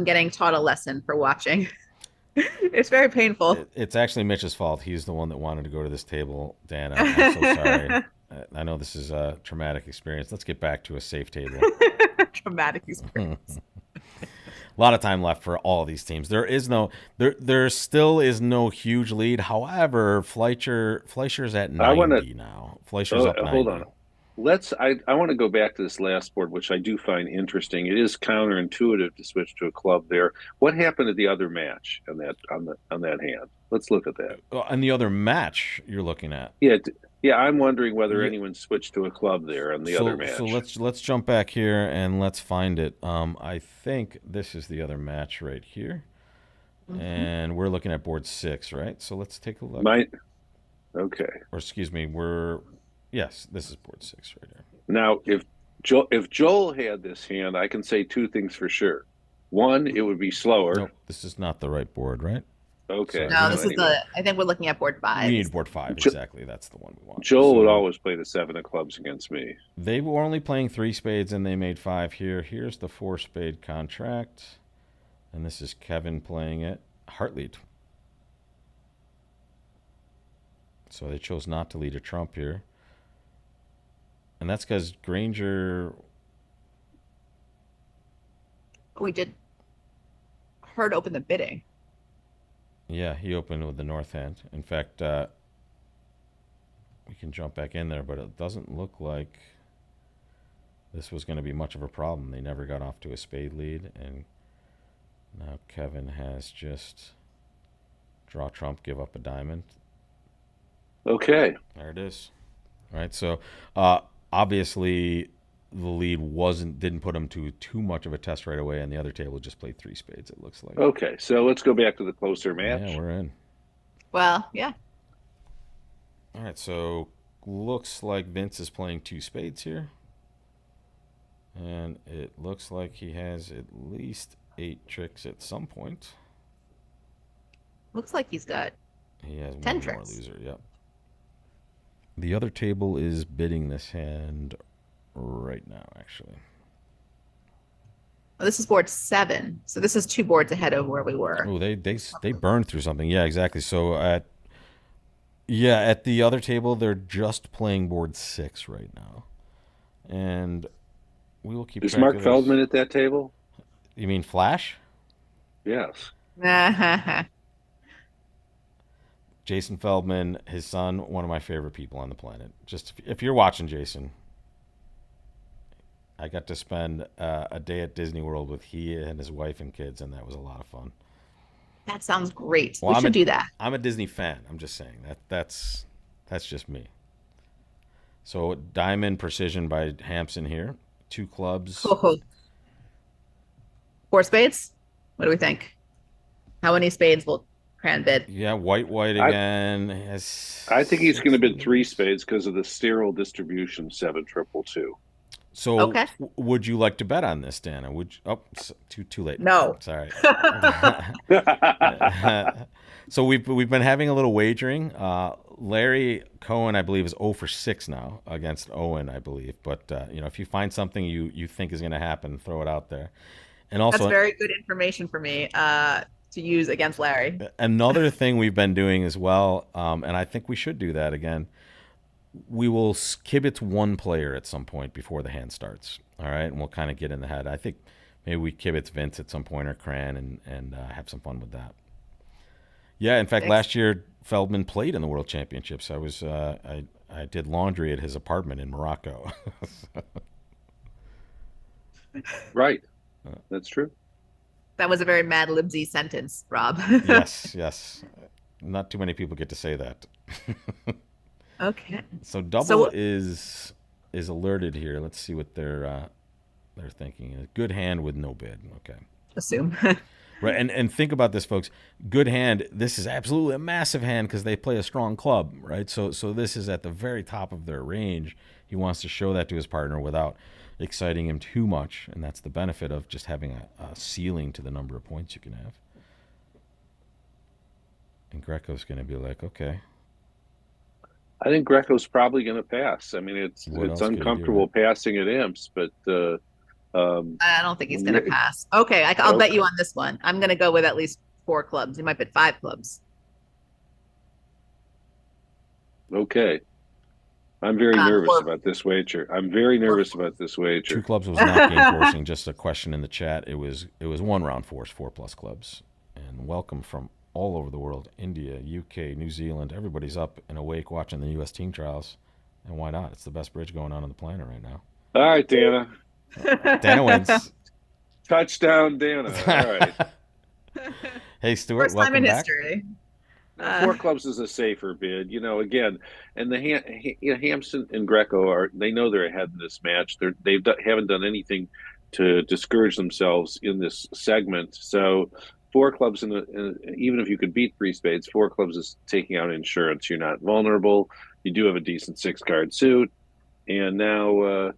getting taught a lesson for watching. It's very painful. It's actually Mitch's fault. He's the one that wanted to go to this table. Dan, I'm so sorry. I know this is a traumatic experience. Let's get back to a safe table. Traumatic experience. A lot of time left for all of these teams. There still is no huge lead. However, Fleischer's at I want to 90 now. Fleischer's up hold 90. on. I want to go back to this last board, which I do find interesting. It is counterintuitive to switch to a club there. What happened to the other match on that hand? Let's look at that. And the other match you're looking at. Yeah, yeah. I'm wondering whether Yeah. anyone switched to a club there on the other So match. let's jump back here and let's find it. I think this is the other match right here, Mhm. and we're looking at board 6, right? So let's take a look. My okay. Or excuse me, yes, this is board 6 right here. Now, if Joel had this hand, I can say two things for sure. One, it would be slower. Nope, this is not the right board, right? Okay. No, So this is anyway, I think we're looking at board five. We need board 5 Jo- exactly. That's the one we want. Joel would So always play the seven of clubs against me. they were only playing 3 spades and they made 5 here. Here's the 4 spade contract, and this is Kevin playing it. Heart lead. So they chose not to lead a trump here. And that's because Granger. We did hard open the bidding. Yeah, he opened with the north hand. In fact, we can jump back in there, but it doesn't look like this was going to be much of a problem. They never got off to a spade lead, and now Kevin has just draw trump, give up a diamond. Okay. There it is. All right, so obviously the lead didn't put him to too much of a test right away, and the other table just played 3 spades. It looks like. Okay. So let's go back to the closer match. Yeah, we're in. Well, yeah. All right, so looks like Vince is playing 2 spades here. And it looks like he has at least 8 tricks at some point. Looks like he's got He has 10 one more tricks. loser, yep. The other table is bidding this hand right now, actually. Oh, this is board 7. So this is 2 boards ahead of where we were. Oh, they burned through something. Yeah, exactly. So at the other table, they're just playing board 6 right now. And we will keep Is track Mark of this. Feldman at that table? You mean Flash? Yes. Jason Feldman, his son, one of my favorite people on the planet. Just if you're watching, Jason, I got to spend a day at Disney World with he and his wife and kids, and that was a lot of fun. That sounds great. Well, we should do that. I'm a Disney fan. I'm just saying that's just me. So diamond precision by Hampson here. 2 clubs. Oh, Four spades? What do we think? How many spades will Cran bid? Yeah, white I again has I think he's going six to bid three leads. spades because of the sterile distribution 7-2-2. So, Okay. would you like to bet on this, Dana? Too late. No. Sorry. So we've been having a little wagering. Larry Cohen, I believe, is 0 for 6 now against Owen, I believe. But if you find something you think is going to happen, throw it out there. And That's also, very good information for me to use against Larry. another thing we've been doing as well, and I think we should do that again. We will kibitz one player at some point before the hand starts. All right, and we'll kind of get in the head. I think maybe we kibitz Vince at some point or Cran and have some fun with that. Yeah, in fact, last year Feldman played in the World Championships. I did laundry at his apartment in Morocco. Right. That's true. That was a very Mad Libsy sentence, Rob. Yes. Not too many people get to say that. Okay. So double is alerted here. Let's see what they're thinking. A good hand with no bid. Okay. Assume. Right, and think about this, folks. Good hand. This is absolutely a massive hand because they play a strong club, right? So this is at the very top of their range. He wants to show that to his partner without exciting him too much, and that's the benefit of just having a ceiling to the number of points you can have. And Greco's going to be like, okay. I think Greco's probably going to pass. I mean, it's uncomfortable passing at imps, but I don't think he's going to pass. Okay, I'll bet you on this one. I'm going to go with at least 4 clubs. He might bet 5 clubs. Okay. I'm very nervous about this wager. I'm very nervous about this wager. 2 clubs was not game forcing. Just a question in the chat. It was 1 round force, 4+ clubs. And welcome from all over the world: India, UK, New Zealand. Everybody's up and awake watching the U.S. team trials. And why not? It's the best bridge going on the planet right now. All right, Dana. Dana wins. Touchdown, Dana. All right. Hey, Stuart. First time in back. history. 4 clubs is a safer bid, again, and Hampson and Greco they know they're ahead in this match. Haven't done anything to discourage themselves in this segment. So 4 clubs even if you could beat 3 spades, 4 clubs is taking out insurance. You're not vulnerable. You do have a decent 6-card suit, and now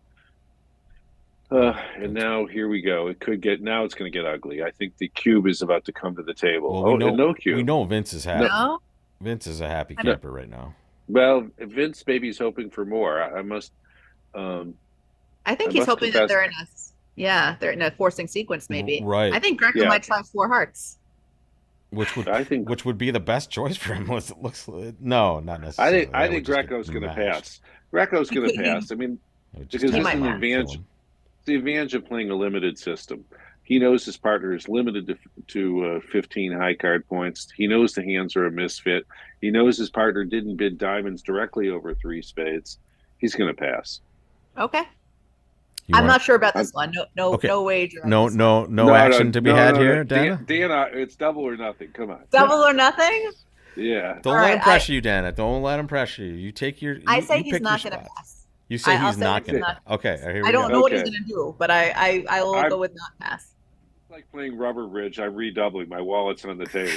here we go. It's going to get ugly. I think the cube is about to come to the table. Well, no cube. We know Vince is happy. No? Vince is a happy camper right now. Well, Vince maybe is hoping for more. I think he's hoping that they're in a forcing sequence, maybe. Right. I think Greco might try 4 hearts. Which would be the best choice for him. No, not necessarily. I think Greco's going to pass. Greco's going to pass. I mean, because this is the advantage of playing a limited system. He knows his partner is limited to 15 high card points. He knows the hands are a misfit. He knows his partner didn't bid diamonds directly over 3 spades. He's going to pass. Okay. I'm not sure about this one. No wager. No action to be had here, Dana. Dana, it's double or nothing. Come on. Double or nothing? Yeah. Don't let him pressure you, Dana. Don't let him pressure you. You take your. I say he's not going to pass. You say he's not going to. Okay, here we go. I don't know what he's going to do, but I will go with not pass. It's like playing rubber bridge. I'm redoubling. My wallet's on the table.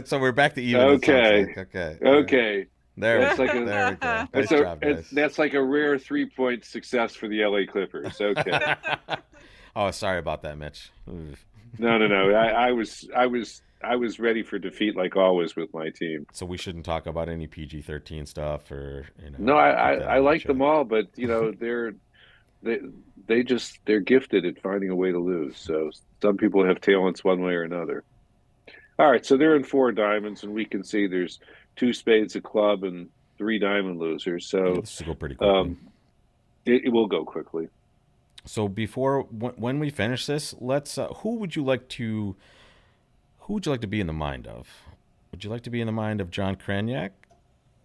So we're back to even. Okay. There we go. Nice job, guys. That's like a rare 3-point success for the LA Clippers. Okay. Oh, sorry about that, Mitch. No. I was ready for defeat like always with my team. So we shouldn't talk about any PG-13 stuff or No, I like them all, but they're gifted at finding a way to lose. So some people have talents one way or another. All right, so they're in 4 diamonds, and we can see there's 2 spades, a club, and 3 diamond losers. So this will go pretty quickly. It will go quickly. So when we finish this, let's. Who would you like to be in the mind of? Would you like to be in the mind of John Kraniak,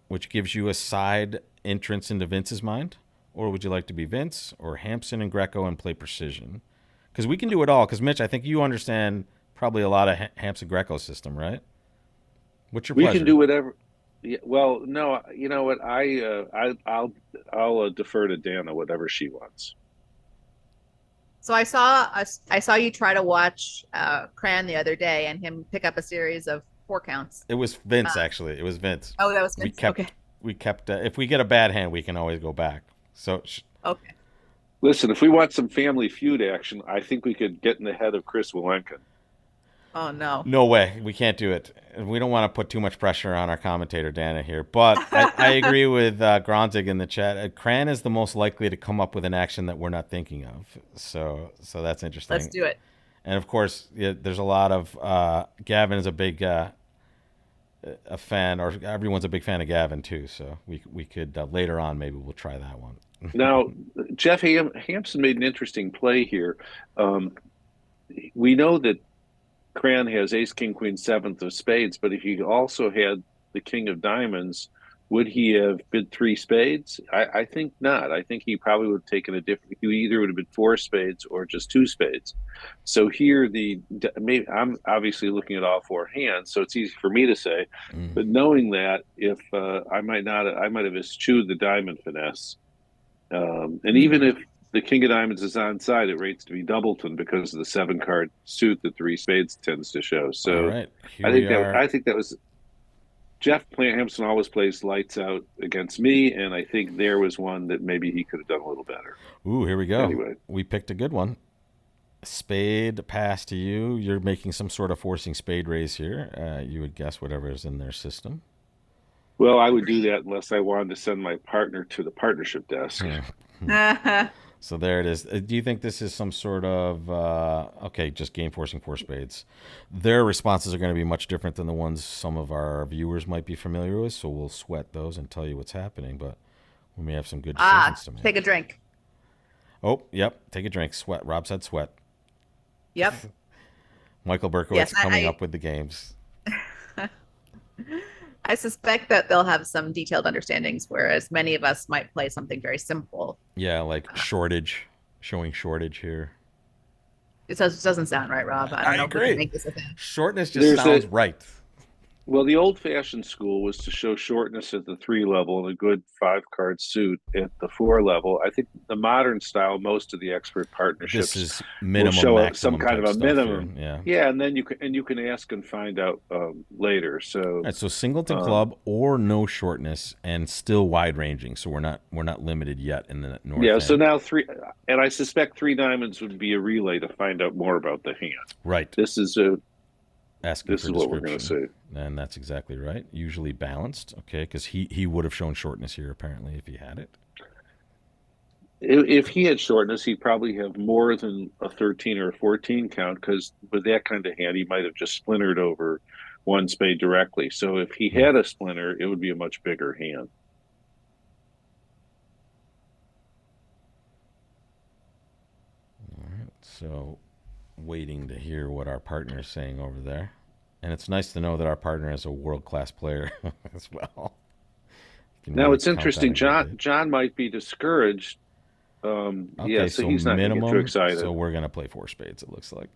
which gives you a side entrance into Vince's mind? Or would you like to be Vince or Hampson and Greco and play precision? Because we can do it all. Because, Mitch, I think you understand probably a lot of Hampson Greco's system, right? What's your pleasure? We can do whatever. Yeah, well, no, you know what? I'll defer to Dana whatever she wants. So I saw you try to watch Cran the other day and him pick up a series of four counts. It was Uh, Vince actually. It was Vince. oh, that was We Vince. kept Okay. we kept. If we get a bad hand, we can always go back. So Okay. Listen, if we want some Family Feud action, I think we could get in the head of Chris Walenkin. Oh no. no way, we can't do it. We don't want to put too much pressure on our commentator Dana here, but I agree with Gronzig in the chat. Cran is the most likely to come up with an action that we're not thinking of. So that's Let's interesting. do it. And of course, yeah, there's a lot of Gavin is a big a fan, or everyone's a big fan of Gavin too. So we could later on maybe we'll try that one. Now, Hampson made an interesting play here. Um, we know that Cran has ace, king, queen, seventh of spades, but if he also had the king of diamonds, would he have bid three spades? I think not. I think he probably would have taken a different. He either would have been four spades or just two spades. So here, maybe I'm obviously looking at all four hands, so it's easy for me to say. Mm. But knowing that, if I might not, I might have eschewed the diamond finesse, and even if the king of diamonds is on side, it rates to be doubleton because of the seven card suit that three spades tends to show. All So right, here we I are. think that was Jeff Hampson always plays lights out against me, and I think there was one that maybe he could have done a little better. Ooh, here we go. Anyway, We picked a good one. Spade pass to you. You're making some sort of forcing spade raise here. You would guess whatever is in their system. well, I would do Agreed. that unless I wanted to send my partner to the partnership desk. Hmm. So there it is. Do you think this is some sort of okay? Just game forcing four spades. Their responses are going to be much different than the ones some of our viewers might be familiar with. So we'll sweat those and tell you what's happening. But we may have some good decisions to Take a make. drink. Oh, yep. Take a drink. Sweat. Rob said sweat. Yep. Michael Yes, Berkowitz coming up with the games. I suspect that they'll have some detailed understandings, whereas many of us might play something very simple. Yeah, like shortage, showing shortage here. Doesn't sound right, Rob. I don't I know if we can agree. make this a thing. Shortness just There's a sounds right. Well, the old-fashioned school was to show shortness at the three level and a good five-card suit at the four level. I think the modern style, most of the expert This partnerships is will minimum, show some maximum kind of type a stuff here. minimum. Yeah. Yeah, and then you can ask and find out later. All So right, so singleton um, club or no shortness and still wide ranging. So we're not limited yet in the north yeah, so end. now three, and I suspect three diamonds would be a relay to find out more about the hand. Right. This is a Asking this for is what we're going to description. see. And that's exactly right. Usually balanced. Okay, because he would have shown shortness here apparently if he had it. If he had shortness, he'd probably have more than a 13 or a 14 count because with that kind of hand, he might have just splintered over one spade directly. So if he Hmm. had a splinter, it would be a much bigger hand. So waiting to hear what our partner is saying over there. And it's nice to know that our partner is a world class player as well. You can Now really it's count that interesting. a good John bit. John might be discouraged. Yeah, Okay, so so he's not going to get too minimum. So excited. we're gonna play four spades. It looks like.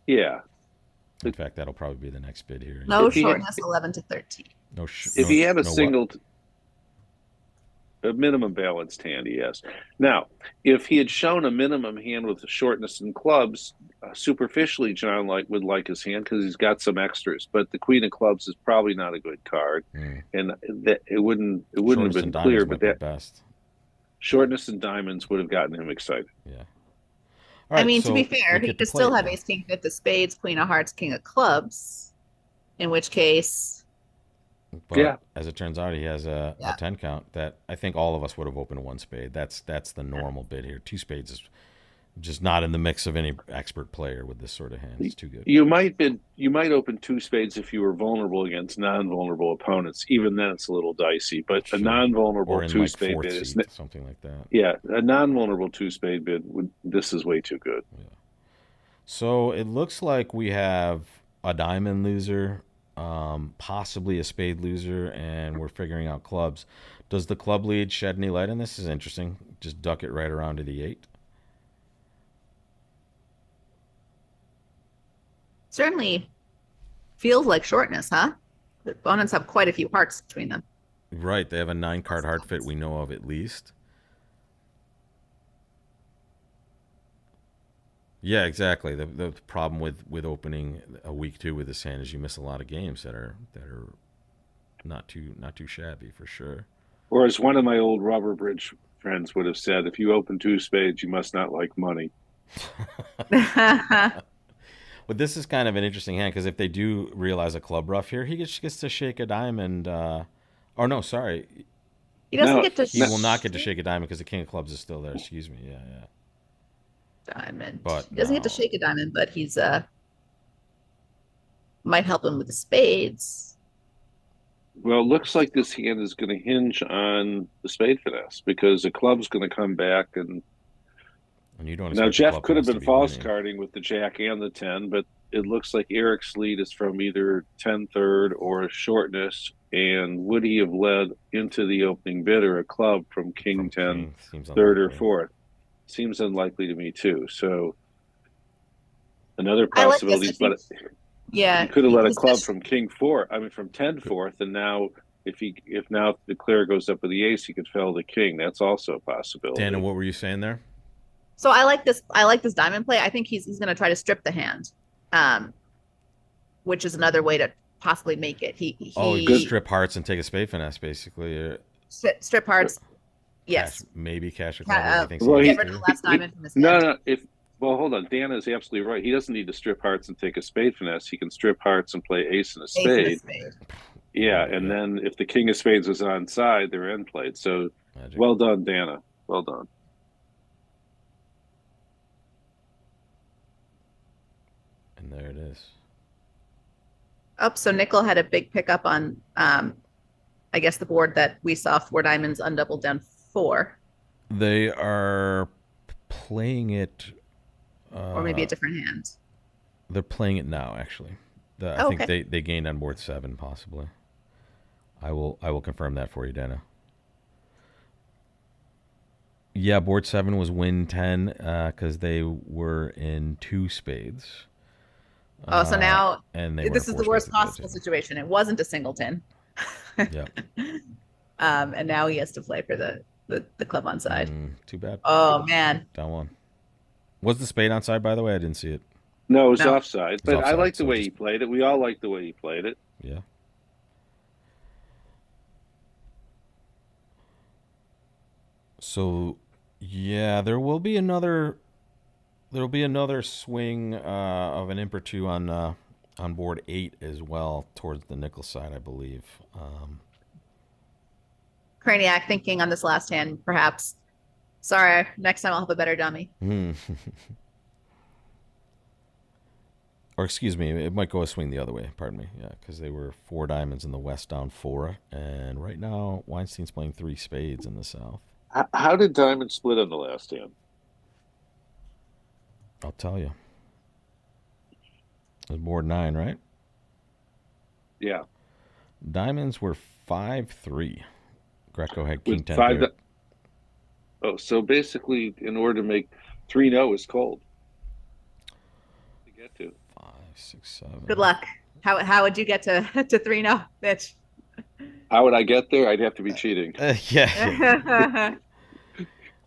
Yeah, In fact, that'll probably be the next bid here. No if he shortness, 11 to 13. No, if he had a no what? single a minimum balanced hand, yes. Now, if he had shown a minimum hand with the shortness in clubs, superficially, John would like his hand because he's got some extras. But the queen of clubs is probably not a good card, Hmm. and that it wouldn't have Shortest been and clear. diamonds But might be that best. shortness and diamonds would have gotten him excited. Yeah. All I right, mean, to be so fair, we he get to could play still it have now. ace king fifth of spades, queen of hearts, king of clubs, in which case, But Yeah, as it turns out, he has a yeah. 10 count that I think all of us would have opened one spade. That's the normal bid here. Two spades is just not in the mix of any expert player with this sort of hand. It's too good. you might open two spades if you were vulnerable against non-vulnerable opponents. Even then, it's a little dicey. But a Sure. non-vulnerable Or in two like spade fourth bid is seat, something like that. yeah, a non-vulnerable two spade bid would. This is way too good. Yeah. So it looks like we have a diamond loser, possibly a spade loser, and we're figuring out clubs. Does the club lead shed any light on this? Is interesting. Just duck it right around to the eight. Certainly feels like shortness, huh? The opponents have quite a few hearts between them. Right, they have a 9-card heart fit we know of at least. Yeah, exactly. The problem with opening a week 2 with this hand is you miss a lot of games that are not too shabby for sure. Or as one of my old rubber bridge friends would have said, if you open two spades, you must not like money. But this is kind of an interesting hand because if they do realize a club ruff here, he gets to shake a diamond. Oh no, sorry, He doesn't No, get to he no, will not get to shake a diamond because the king of clubs is still there. Excuse me. Yeah, yeah. diamond. But He doesn't get to no, shake a diamond, but he's might help him with the spades. well, it looks like this hand is going to hinge on the spade finesse because the club's going to come back. And and you don't now expect the Jeff club could have finesse to been be false winning. carding with the jack and the 10, but it looks like Eric's lead is from either 10 third or a shortness. And would he have led into the opening bid or a club from king From 10 king seems third or unlikely. fourth? Seems unlikely to me too. So another I like this. possibility I is, think, but yeah, he could have let a club especially from king four. I mean, from 10 fourth, and now if now the clear goes up with the ace, he could fell the king. That's also a Dana, possibility. what were you saying there? so I like this. I like this diamond play. I think he's going to try to strip the hand, um, which is another way to possibly make it. Oh, he Good. strip hearts and take a spade finesse basically. Strip hearts. Cash, Yes, maybe cash a club if he thinks he Well, has get rid of the to. last diamond from his no, hand. no. If well, hold on. Dana is absolutely right. He doesn't need to strip hearts and take a spade finesse. He can strip hearts and play ace and a Ace and a spade. spade. Yeah, and Yeah, then if the king of spades was on side, they're end played. So magic. well done, Dana. Well done. And there it is. Oh, so Nickel had a big pickup on, I guess the board that we saw 4 diamonds undoubled down 4, They are playing it. or maybe a Uh, different hand. they're playing it now, actually. I Oh, think okay. they gained on board 7, possibly. I will confirm that for you, Dana. Yeah, board 7 was win 10 because they were in 2 spades. Oh, so now And they were in this is 4 the spades worst at the other possible table. situation. It wasn't a singleton. Yep. And now he has to play for the club on side. Too bad. Oh man, Down 1. Was the spade on side, by the way? I didn't see it. No, it was no. offside, It was but I offside, like the so way just, he played it. We all like the way he played it. yeah. So, yeah, there will be another swing of an imp or two on board 8 as well towards the nickel side, I believe. Craniac thinking on this last hand, perhaps. Sorry, next time I'll have a better dummy. Or excuse me, it might go a swing the other way. Pardon me. Yeah, because they were 4 diamonds in the west, down 4, and right now Weinstein's playing 3 spades in the south. How did Diamond split on the last hand? I'll tell you. It was board 9, right? Yeah, Diamonds were 5-3. Greco had king with 10 five. third. Oh, so basically, in order to make 3-0 is cold to get to. 5, 6, 7. Good luck. How would you get to to 3-0, bitch? How would I get there? I'd have to be cheating. Yeah.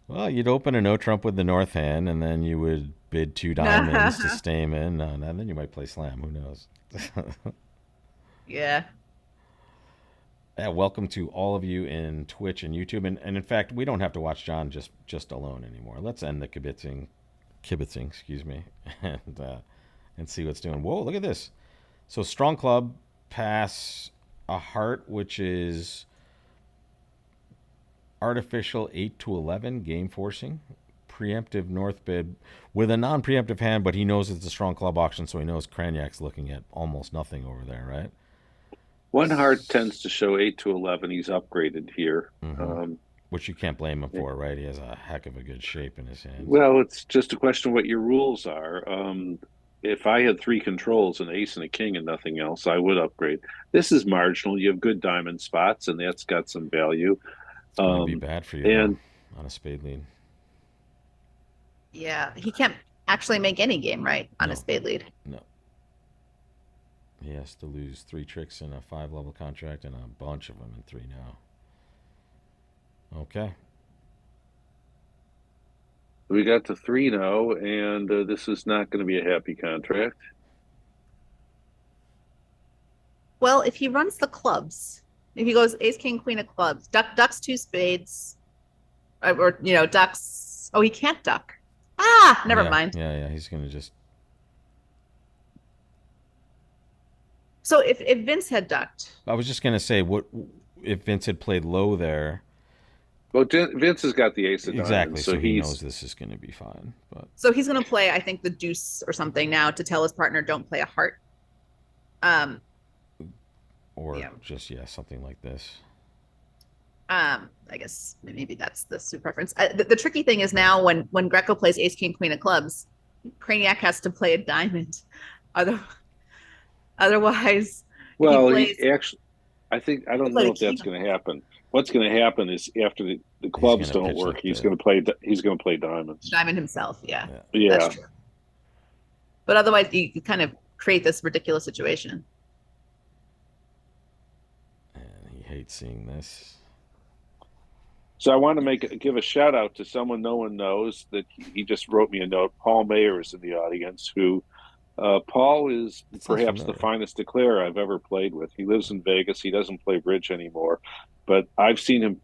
Well, you'd open a no trump with the north hand, and then you would bid 2 diamonds to Stayman, and then you might play slam. Who knows? Yeah. Yeah, welcome to all of you in Twitch and YouTube, and in fact, we don't have to watch John just alone anymore. Let's end the kibitzing, excuse me, and see what's doing. Whoa, look at this! So strong club pass a heart, which is artificial 8-11 game forcing, preemptive north bid with a non-preemptive hand, but he knows it's a strong club auction, so he knows Kraniak's looking at almost nothing over there, right? One heart tends to show 8-11. He's upgraded here. Which you can't blame him for, right? He has a heck of a good shape in his hands. Well, it's just a question of what your rules are. If I had 3 controls, an ace and a king and nothing else, I would upgrade. This is marginal. You have good diamond spots, and that's got some value. It's going to be bad for you and though, on a spade lead. Yeah. He can't actually make any game right on a No. spade lead. No. He has to lose 3 tricks in a 5-level contract and a bunch of them in 3 now. Okay. We got to 3 now, and this is not going to be a happy contract. Well, if he runs the clubs, if he goes ace, king, queen of clubs, ducks 2 spades, or ducks. Oh, he can't duck. Ah, never Yeah, mind. yeah. He's going to just. So if Vince had ducked, I was just going to say, what if Vince had played low there? Well, Vince has got the ace of Exactly, diamonds, so he knows he's this is going to be fine. But so he's going to play, I think, the deuce or something now to tell his partner don't play a heart. or Yeah. just something like this. I guess maybe that's the suit preference. The tricky thing is now when Greco plays ace, king, queen of clubs, Craniac has to play a diamond. Otherwise, well, he plays. I don't know if that's going to happen. What's going to happen is after the clubs don't work, he's going to play diamonds. Diamond himself, yeah. Yeah. That's true. But otherwise, you kind of create this ridiculous situation. And he hates seeing this. So I want to give a shout out to someone no one knows that he just wrote me a note. Paul Mayer is in the audience, who Paul is perhaps the finest declarer I've ever played with. He lives in Vegas. He doesn't play bridge anymore, but I've seen him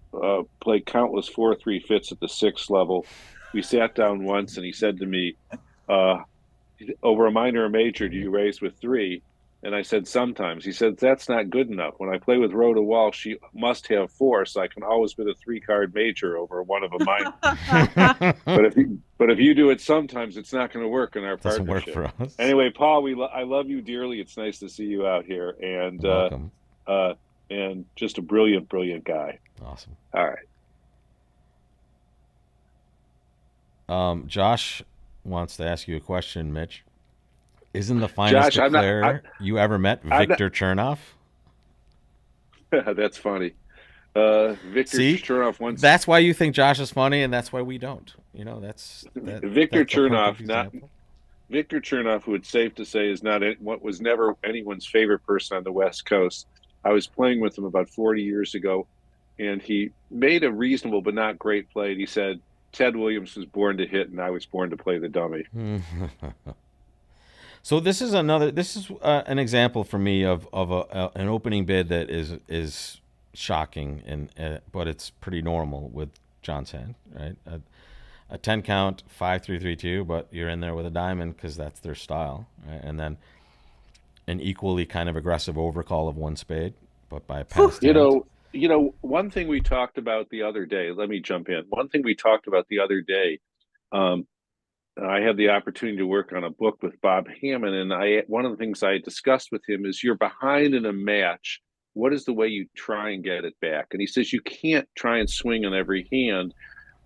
play countless 4-3 fits at the 6th level. We sat down once and he said to me, over a minor or major, do you raise with 3? And I said, sometimes. He said, that's not good enough. When I play with Rhoda Walsh, she must have 4, so I can always win a 3-card major over one of a minor. but if you do it sometimes, it's not going to work in our partnership. Doesn't work for us. Anyway, Paul, I love you dearly. It's nice to see you out here, and welcome. And just a brilliant, brilliant guy. Awesome. All right. Josh wants to ask you a question, Mitch. Isn't the finest declarer you ever met Viktor Chernoff? That's funny. Viktor Chernoff once. That's why you think Josh is funny, and that's why we don't. Viktor Chernoff. Viktor Chernoff, who it's safe to say is not what was never anyone's favorite person on the West Coast. I was playing with him about 40 years ago, and he made a reasonable but not great play. And he said, "Ted Williams was born to hit, and I was born to play the dummy." So this is an example for me of an opening bid that is shocking, but it's pretty normal with John's hand, right? A 10 count 5-3-3-2, but you're in there with a diamond because that's their style, right? And then an equally kind of aggressive overcall of 1 spade, but by a past hand. One thing we talked about the other day. Let me jump in. One thing we talked about the other day. I had the opportunity to work on a book with Bob Hammond, and one of the things I discussed with him is you're behind in a match. What is the way you try and get it back? And he says you can't try and swing on every hand,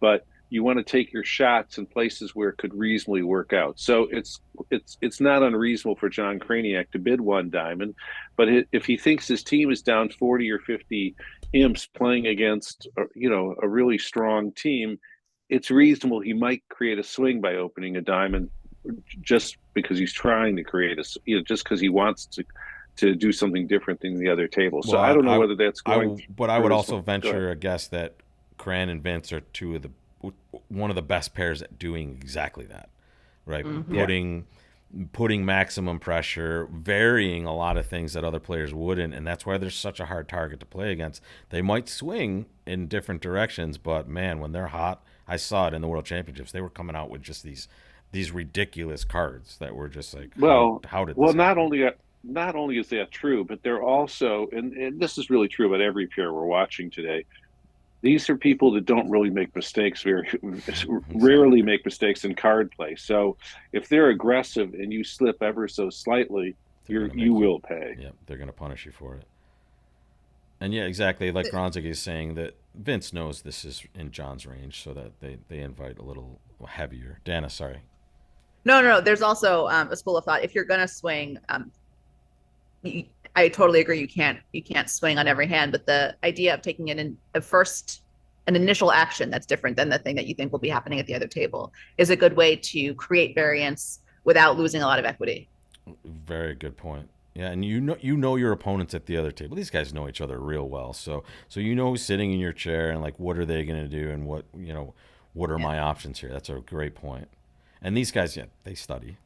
but you want to take your shots in places where it could reasonably work out. So it's not unreasonable for John Craniac to bid 1 diamond, but if he thinks his team is down 40 or 50 imps playing against a really strong team, it's reasonable he might create a swing by opening a diamond, just because he's trying to create just because he wants to do something different than the other table. So I don't know whether that's going. But I would also venture a guess that Cran and Vince are one of the best pairs at doing exactly that, right? Mm-hmm. Putting maximum pressure, varying a lot of things that other players wouldn't, and that's why they're such a hard target to play against. They might swing in different directions, but man, when they're hot, I saw it in the World Championships. They were coming out with just these ridiculous cards that were just like, how did this happen? Not only is that true, but they're also, and this is really true about every pair we're watching today. These are people that don't really make mistakes, rarely make mistakes in card play. So if they're aggressive and you slip ever so slightly, you will pay. Yeah, they're going to punish you for it. And yeah, exactly. Like Gronzig is saying, that Vince knows this is in John's range, so that they invite a little heavier. Dana, sorry. No. There's also a school of thought. If you're going to swing, I totally agree. You can't swing on every hand, but the idea of taking it in an initial action that's different than the thing that you think will be happening at the other table is a good way to create variance without losing a lot of equity. Very good point. Yeah, and you know your opponents at the other table. These guys know each other real well, so you know who's sitting in your chair and like what are they going to do and what are Yeah. my options here. That's a great point. And these guys, yeah, they study.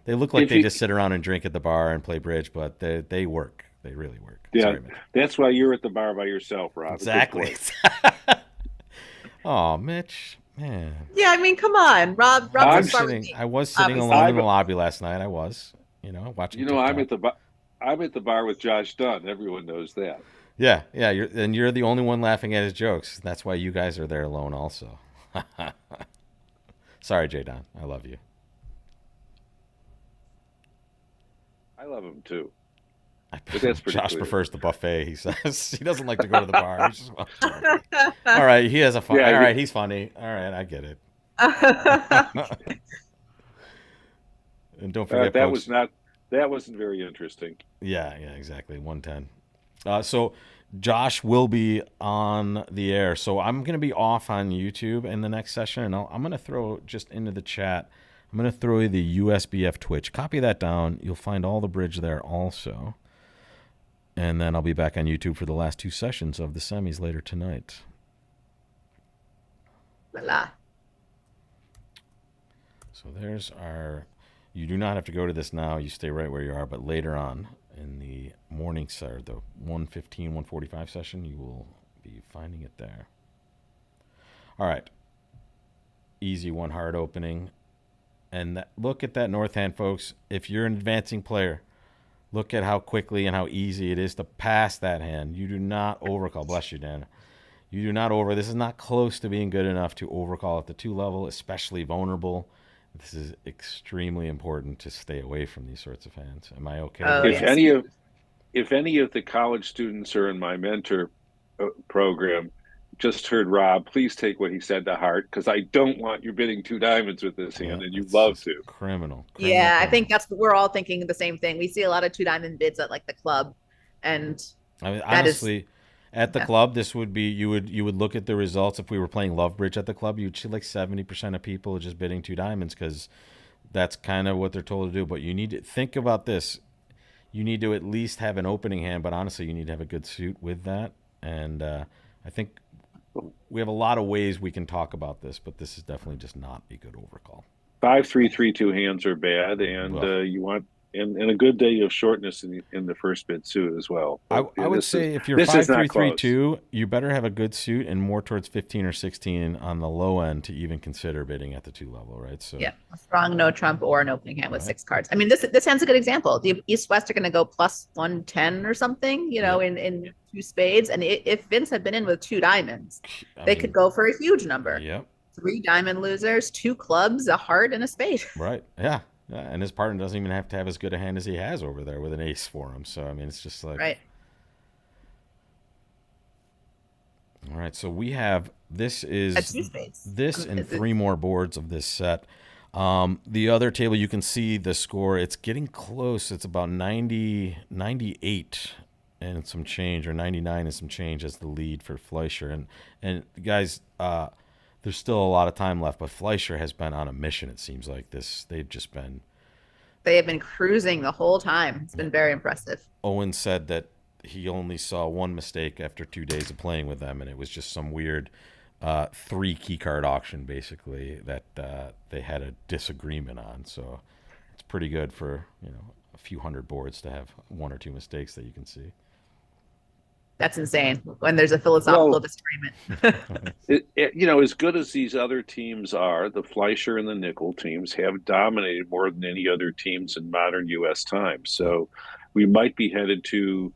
They look like If they you, just sit around and drink at the bar and play bridge, but they work. They really work. yeah, Sorry, Mitch. that's why you're at the bar by yourself, Rob. A good Exactly. point. Oh, Mitch, man. Yeah, I mean, come on, Rob. Rob I'm, goes s- far with me, I was sitting obviously. alone in I'm, the lobby last night. I was, watching I'm TikTok. at the bar. I'm at the bar with Josh Dunn. Everyone knows that. Yeah, yeah. You're the only one laughing at his jokes. That's why you guys are there alone, also. Sorry, Jay Don. I love you. I love him too, but that's pretty Josh clear. prefers the buffet. He says he doesn't like to go to the bar. He just wants to. All right, he has a fun. Yeah, All right, he's funny. All right, I get it. And don't forget, that folks. was not. That wasn't very interesting. Yeah, yeah, exactly. 110. So Josh will be on the air. So I'm going to be off on YouTube in the next session, and I'm going to throw just into the chat. I'm going to throw you the USBF Twitch. Copy that down. You'll find all the bridge there also. And then I'll be back on YouTube for the last two sessions of the semis later tonight. Voila. So there's our. You do not have to go to this now. You stay right where you are. But later on in the morning, sir, the 1:15, 1:45 session, you will be finding it there. All right. Easy one hard opening. And look at that north hand, folks. If you're an advancing player, look at how quickly and how easy it is to pass that hand. You do not overcall. Bless you, Dan. You do not over. This is not close to being good enough to overcall at the 2 level, especially vulnerable. This is extremely important to stay away from these sorts of hands. Am I okay? Oh, If yes. any of the college students are in my mentor program, just heard Rob, please take what he said to heart because I don't want you bidding 2 diamonds with this hand, and you That's love just to. criminal. Yeah, I think we're all thinking the same thing. We see a lot of 2 diamond bids at like the club, and I mean, that is honestly, at the yeah. club, this would be you would look at the results. If we were playing Love Bridge at the club, you'd see like 70% of people just bidding 2 diamonds because that's kind of what they're told to do. But you need to think about this. You need to at least have an opening hand, but honestly, you need to have a good suit with that. And I think we have a lot of ways we can talk about this, but this is definitely just not a good overcall. 5-3-3-2 hands are bad, and you want and a good day of shortness in the first bid suit as well. But I would say if you're this is not 5-3-3-2, you better have a good suit and more towards 15 or 16 on the low end to even consider bidding at the 2 level, right? So yeah, a strong no trump or an opening hand with 6 cards. I mean, this hand's a good example. The East West are going to go plus 110 or something, in 2 spades. And if Vince had been in with 2 diamonds, they could go for a huge number. Yep. 3 diamond losers, 2 clubs, a heart, and a spade. Right. Yeah. Yeah, and his partner doesn't even have to have as good a hand as he has over there with an ace for him. So I mean, it's just like right. All right, so we have this That's 2 spades. This and 3 more boards of this set. The other table, you can see the score. It's getting close. It's about 90, 98 and some change, or 99 and some change as the lead for Fleischer. And guys, there's still a lot of time left, but Fleischer has been on a mission. It seems like this. They have been cruising the whole time. It's been very impressive. Owen said that he only saw 1 mistake after 2 days of playing with them, and it was just some weird 3 key card auction, basically, that they had a disagreement on. So it's pretty good for a few hundred boards to have 1 or 2 mistakes that you can see. That's insane when there's a philosophical disagreement. As good as these other teams are, the Fleischer and the Nickel teams have dominated more than any other teams in modern U.S. times. So we might be headed to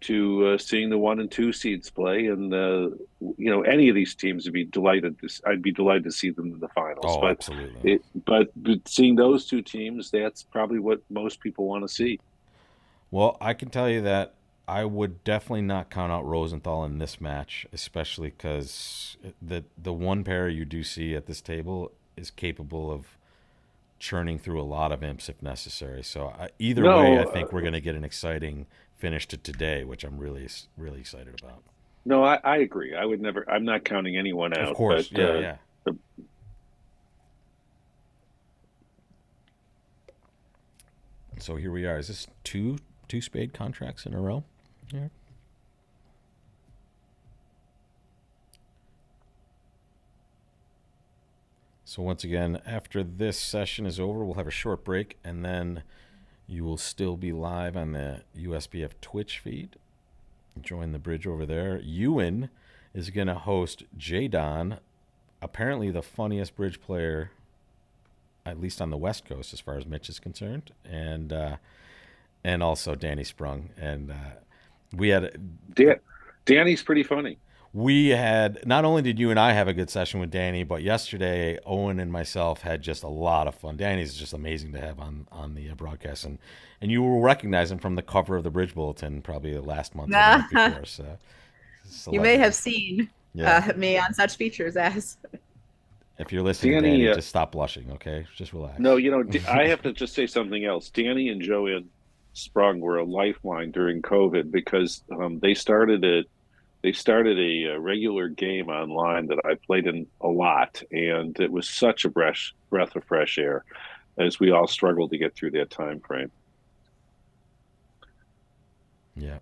seeing the 1 and 2 seeds play, and any of these teams would be delighted. I'd be delighted to see them in the finals. Oh, but absolutely. But seeing those 2 teams, that's probably what most people want to see. Well, I can tell you that I would definitely not count out Rosenthal in this match, especially because the one pair you do see at this table is capable of churning through a lot of imps if necessary. So either way, I think we're going to get an exciting finish to today, which I'm really, really excited about. No, I agree. I would never. I'm not counting anyone out. Of course, but, yeah. So here we are. Is this two 2 spade contracts in a row here. So once again, after this session is over, we'll have a short break, and then you will still be live on the USBF Twitch feed. Join the bridge over there. Ewan is going to host J-Don, apparently the funniest bridge player, at least on the West Coast as far as Mitch is concerned, and also Danny Sprung. And we had... Danny's pretty funny. We had, not only did you and I have a good session with Danny, but yesterday Owen and myself had just a lot of fun. Danny's just amazing to have on the broadcast, and you will recognize him from the cover of the Bridge Bulletin probably last month or the month before. So you may have seen yeah. me on such features as. If you're listening, Danny, just stop blushing, okay? Just relax. No, I have to just say something else. Danny and Joanne Sprung were a lifeline during COVID because they started a regular game online that I played in a lot, and it was such a breath of fresh air as we all struggled to get through that time frame. Yeah.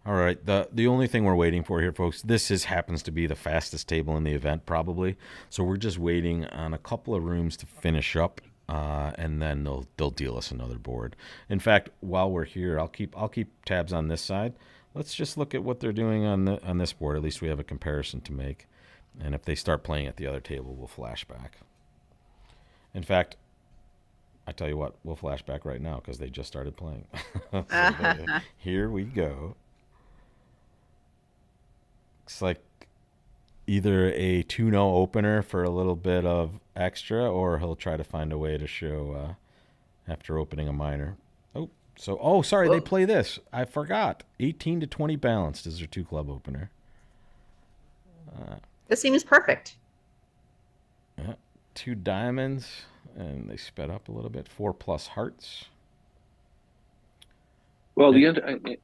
All right. The only thing we're waiting for here, folks, happens to be the fastest table in the event, probably. So we're just waiting on a couple of rooms to finish up, and then they'll deal us another board. In fact, while we're here, I'll keep tabs on this side. Let's just look at what they're doing on this board. At least we have a comparison to make. And if they start playing at the other table, we'll flash back. In fact, I tell you what, we'll flash back right now because they just started playing. Here we go. Looks like either a 2-0 opener for a little bit of extra, or he'll try to find a way to show after opening a minor. Sorry, they play this. I forgot. 18 to 20 balanced is their 2-club opener. This seems perfect. 2 diamonds, and they sped up a little bit. 4+ hearts. Well,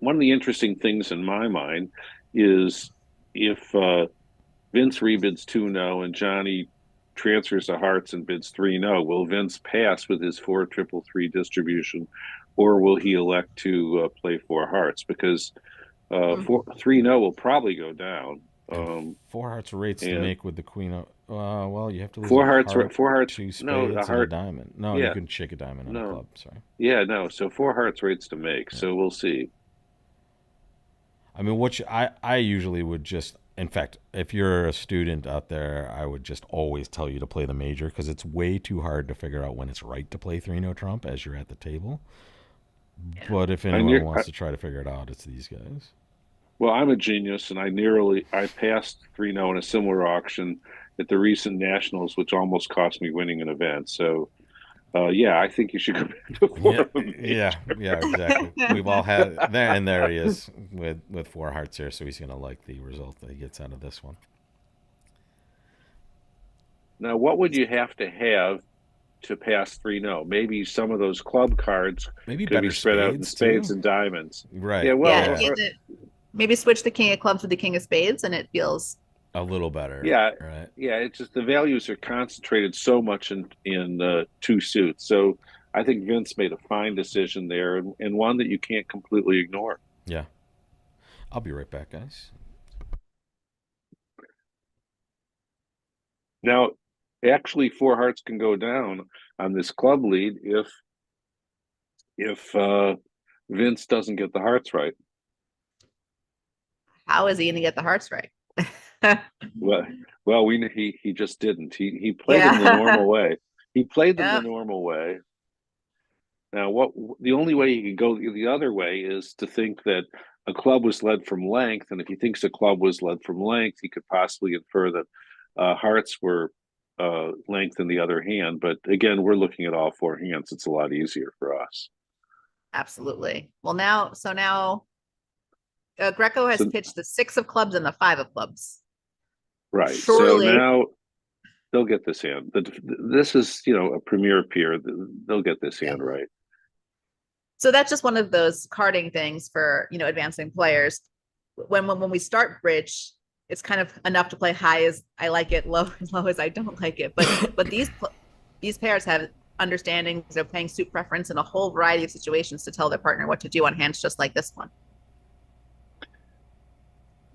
one of the interesting things in my mind is if Vince rebids 2-0 and Johnny transfers the hearts and bids 3-0, will Vince pass with his 4-3-3 distribution, or will he elect to play 4 hearts? Because 3-0 will probably go down. 4 hearts rates to make with the queen. Well, you have to lose 4 hearts. 4 hearts. 2 spades, No, and a diamond. No, you can shake a diamond on a club. Sorry. Yeah, no. So 4 hearts rates to make. Yeah. So we'll see. I mean, I usually would just. In fact, if you're a student out there, I would just always tell you to play the major because it's way too hard to figure out when it's right to play 3-0 trump as you're at the table. Yeah. But if anyone wants to try to figure it out, it's these guys. Well, I'm a genius, and I passed 3-0 in a similar auction at the recent Nationals, which almost cost me winning an event. So, I think you should go back to 4. Yeah, exactly. We've all had there, and there he is with 4 hearts here. So he's going to like the result that he gets out of this one. Now, what would you have to pass 3-0? Maybe some of those club cards could be spread out in spades and diamonds. Right. Yeah. Well, maybe switch the king of clubs with the king of spades, and it feels a little better. Yeah. Right. Yeah. It's just the values are concentrated so much in 2 suits. So I think Vince made a fine decision there, and one that you can't completely ignore. Yeah. I'll be right back, guys. Now, actually, 4 hearts can go down on this club lead if Vince doesn't get the hearts right. How is he going to get the hearts right? Well, he just didn't. He played them the normal way. He played them the normal way. Now, the only way he could go the other way is to think that a club was led from length, and if he thinks a club was led from length, he could possibly infer that hearts were length in the other hand. But again, we're looking at all 4 hands. It's a lot easier for us. Absolutely. Well, now Greco has pitched the 6 of clubs and the 5 of clubs. Right. Surely. So now they'll get this hand. This is, a premier peer. They'll get this hand right. So that's just one of those carding things for, advancing players. When we start bridge, it's kind of enough to play high as I like it, low as I don't like it. But these pairs have understandings of playing suit preference in a whole variety of situations to tell their partner what to do on hands just like this one.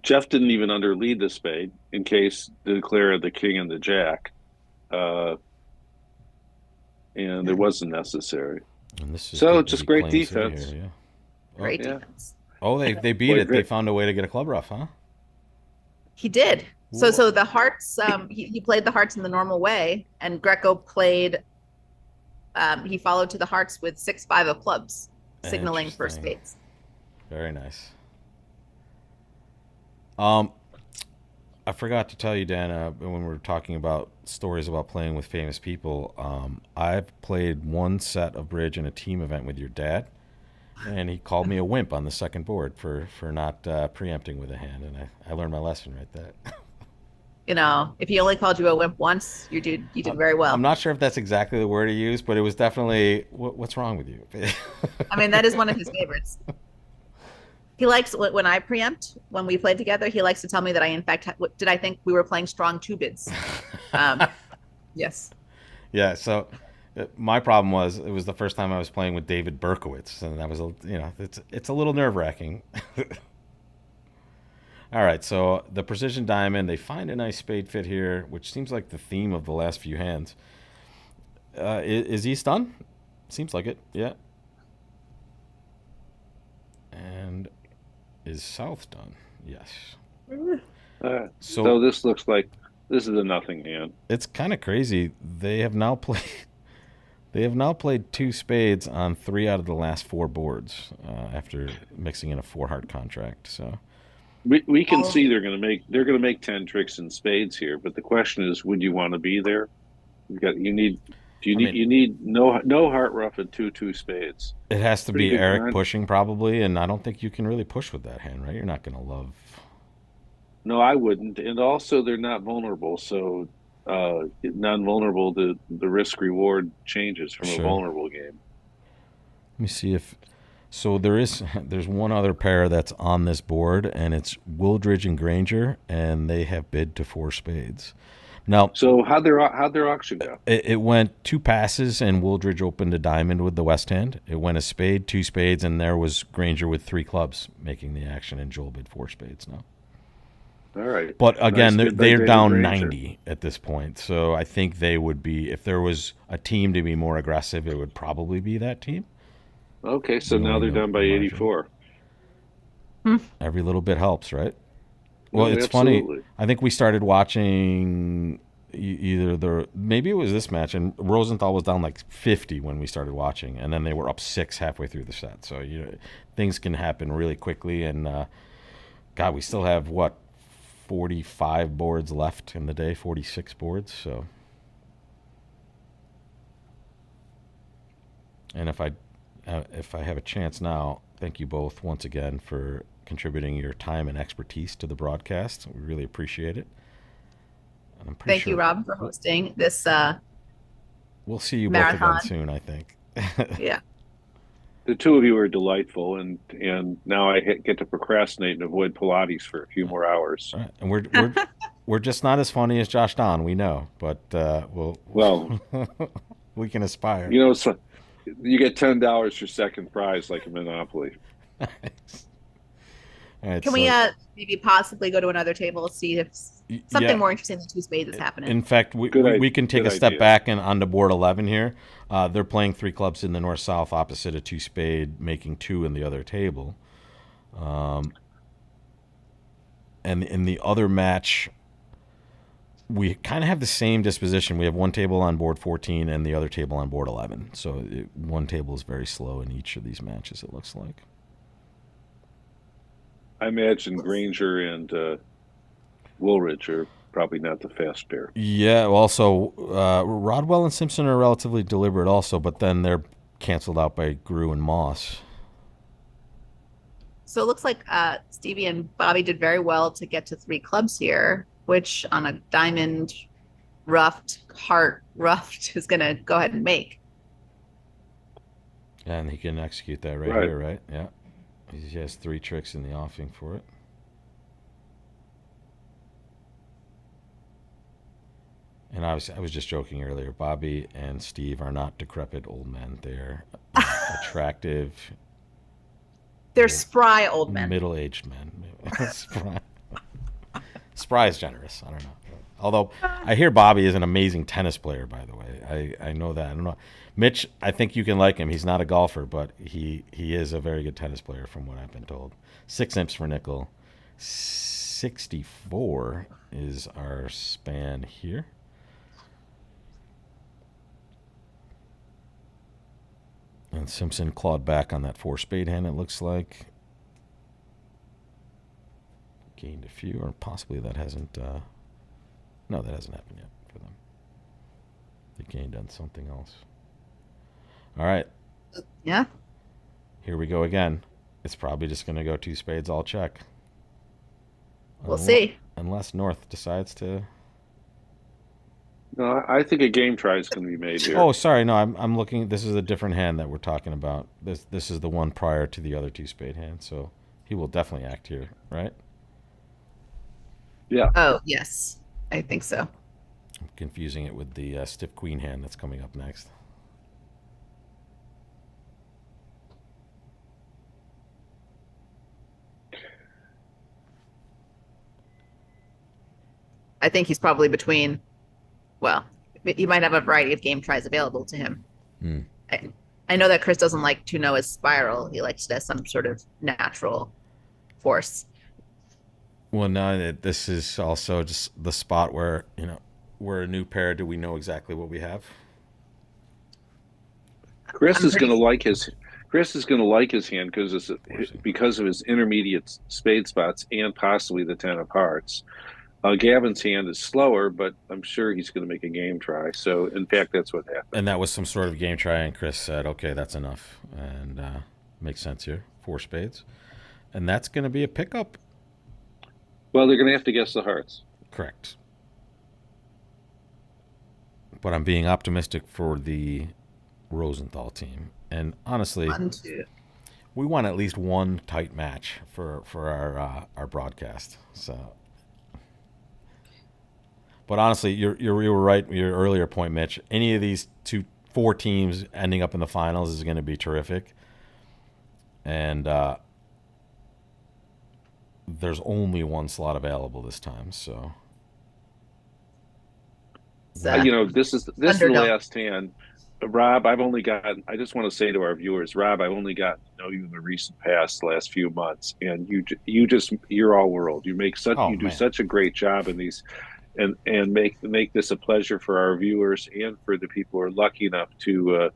Jeff didn't even underlead the spade in case to declare the king and the jack, and it wasn't necessary. And this is So just great defense. Here, yeah. Great defense. Oh, they beat it. They found a way to get a club rough, huh? He did. So the hearts, he played the hearts in the normal way, and Greco played. He followed to the hearts with 6-5 of clubs, signaling for spades. Very nice. I forgot to tell you, Dana, when we were talking about stories about playing with famous people, I've played one set of bridge in a team event with your dad, and he called me a wimp on the second board for not preempting with a hand, and I learned my lesson right there. You know, if he only called you a wimp once, you did very well. I'm not sure if that's exactly the word he used, but it was definitely, what's wrong with you? I mean, that is one of his favorites. He likes when I preempt, when we play together, he likes to tell me that I think we were playing strong two bids. Yes. Yeah. So my problem was, it was the first time I was playing with David Berkowitz, and that was, it's a little nerve wracking. All right. So the precision diamond, they find a nice spade fit here, which seems like the theme of the last few hands. Is East done? Seems like it. Yeah. And is South done? Yes. So this looks like this is a nothing hand. It's kind of crazy. They have now played two spades on 3 out of the last 4 boards after mixing in a 4-heart contract. So we can see they're going to make 10 tricks in spades here, but the question is, would you want to be there? You need no heart rough at 2-2 spades. It has to be Eric pushing probably, and I don't think you can really push with that hand, right? You're not going to love. No, I wouldn't. And also, they're not vulnerable, so non-vulnerable, the risk reward changes from a vulnerable game. Let me see if. So there's one other pair that's on this board, and it's Wooldridge and Granger, and they have bid to 4 spades. Now, so how'd their auction go? It went 2 passes, and Wooldridge opened a diamond with the West hand. It went a spade, 2 spades, and there was Granger with 3 clubs making the action, and Joel bid 4 spades now. All right. But again, they're down 90 at this point, so I think they would be, if there was a team to be more aggressive, it would probably be that team. Okay, so now they're down by 84. Every little bit helps, right? Well, it's absolutely funny. I think we started watching maybe it was this match, and Rosenthal was down like 50 when we started watching, and then they were up 6 halfway through the set. So things can happen really quickly, and God, we still have 45 boards left in the day, 46 boards. So, and if I have a chance now, thank you both once again for contributing your time and expertise to the broadcast. We really appreciate it. And I'm pretty Thank you, Rob, for hosting this we'll see you marathon. both again soon, I think. Yeah. The two of you are delightful, and now I get to procrastinate and avoid Pilates for a few more hours. Right. And we're just not as funny as Josh Don, we know, but well, we can aspire. So you get $10 for second prize, like a Monopoly. Right, can we maybe possibly go to another table to see if something more interesting than 2 spades is happening? In fact, we can take a step back and onto board 11 here. They're playing 3 clubs in the north-south opposite a 2 spade, making 2 in the other table. And in the other match, we kind of have the same disposition. We have one table on board 14 and the other table on board 11. So one table is very slow in each of these matches, it looks like. I imagine Granger and Woolridge are probably not the fast pair. Yeah, also, Rodwell and Simpson are relatively deliberate also, but then they're canceled out by Grew and Moss. So it looks like Stevie and Bobby did very well to get to 3 clubs here, which on a diamond heart roughed is going to go ahead and make. And he can execute that right here, right? Yeah. He has 3 tricks in the offing for it. And I was just joking earlier. Bobby and Steve are not decrepit old men. They're attractive, They're spry old men. middle-aged men. Spry. Spry is generous. I don't know. Although I hear Bobby is an amazing tennis player, by the way. I know that. I don't know. Mitch, I think you can like him. He's not a golfer, but he is a very good tennis player from what I've been told. 6 imps for nickel. 64 is our span here. And Simpson clawed back on that 4 spade hand, it looks like. Gained a few, or possibly that hasn't... no, that hasn't happened yet for them. They gained on something else. All right. Yeah. Here we go again. It's probably just going to go 2 spades, all check. We'll see. Unless North decides to... No, I think a game try is going to be made here. Oh, sorry. No, I'm looking. This is a different hand that we're talking about. This is the one prior to the other 2 spade hand. So he will definitely act here, right? Yeah. Oh, yes. I think so. I'm confusing it with the stiff queen hand that's coming up next. I think he's probably between, well, he might have a variety of game tries available to him. Mm. I know that Chris doesn't like to know his spiral. He likes it as some sort of natural force. Well, no, this is also just the spot where, we're a new pair. Do we know exactly what we have? Chris is going to like his hand because of his intermediate spade spots and possibly the 10 of hearts. Gavin's hand is slower, but I'm sure he's going to make a game try. So, in fact, that's what happened. And that was some sort of game try, and Chris said, okay, that's enough. And makes sense here. 4 spades. And that's going to be a pickup. Well, they're going to have to guess the hearts. Correct. But I'm being optimistic for the Rosenthal team. And honestly, we want at least one tight match for our broadcast. So... But honestly, you were right. Your earlier point, Mitch. Any of these 4 teams ending up in the finals is going to be terrific. And there's only one slot available this time, so. This is the last hand. Rob, I just want to say to our viewers, Rob, I've only gotten to know you in the recent past, the last few months, and you're all world. You do such a great job in these. And make this a pleasure for our viewers and for the people who are lucky enough to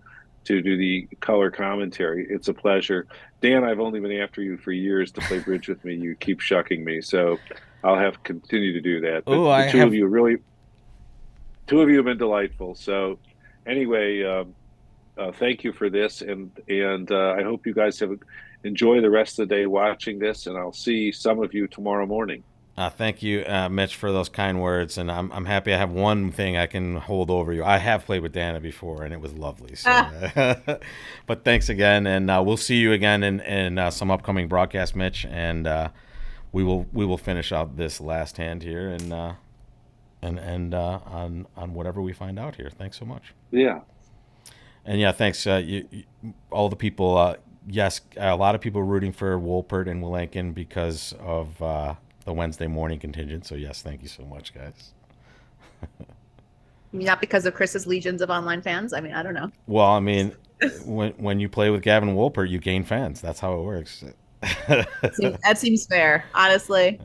do the color commentary. It's a pleasure. Dan, I've only been after you for years to play bridge with me. You keep shucking me, so I'll have to continue to do that. But the two of you have been delightful. So anyway, thank you for this, and I hope you guys enjoy the rest of the day watching this, and I'll see some of you tomorrow morning. Thank you, Mitch, for those kind words, and I'm happy I have one thing I can hold over you. I have played with Dana before, and it was lovely. So, but thanks again, and we'll see you again in some upcoming broadcast, Mitch, and we will finish out this last hand here and end on whatever we find out here. Thanks so much. Yeah, and yeah, thanks all the people. Yes, a lot of people rooting for Wolpert and Willankin because of. The Wednesday morning contingent. So yes, thank you so much, guys. Not because of Chris's legions of online fans. I mean, I don't know. Well, I mean, when you play with Gavin Wolpert, you gain fans. That's how it works. That seems fair, honestly.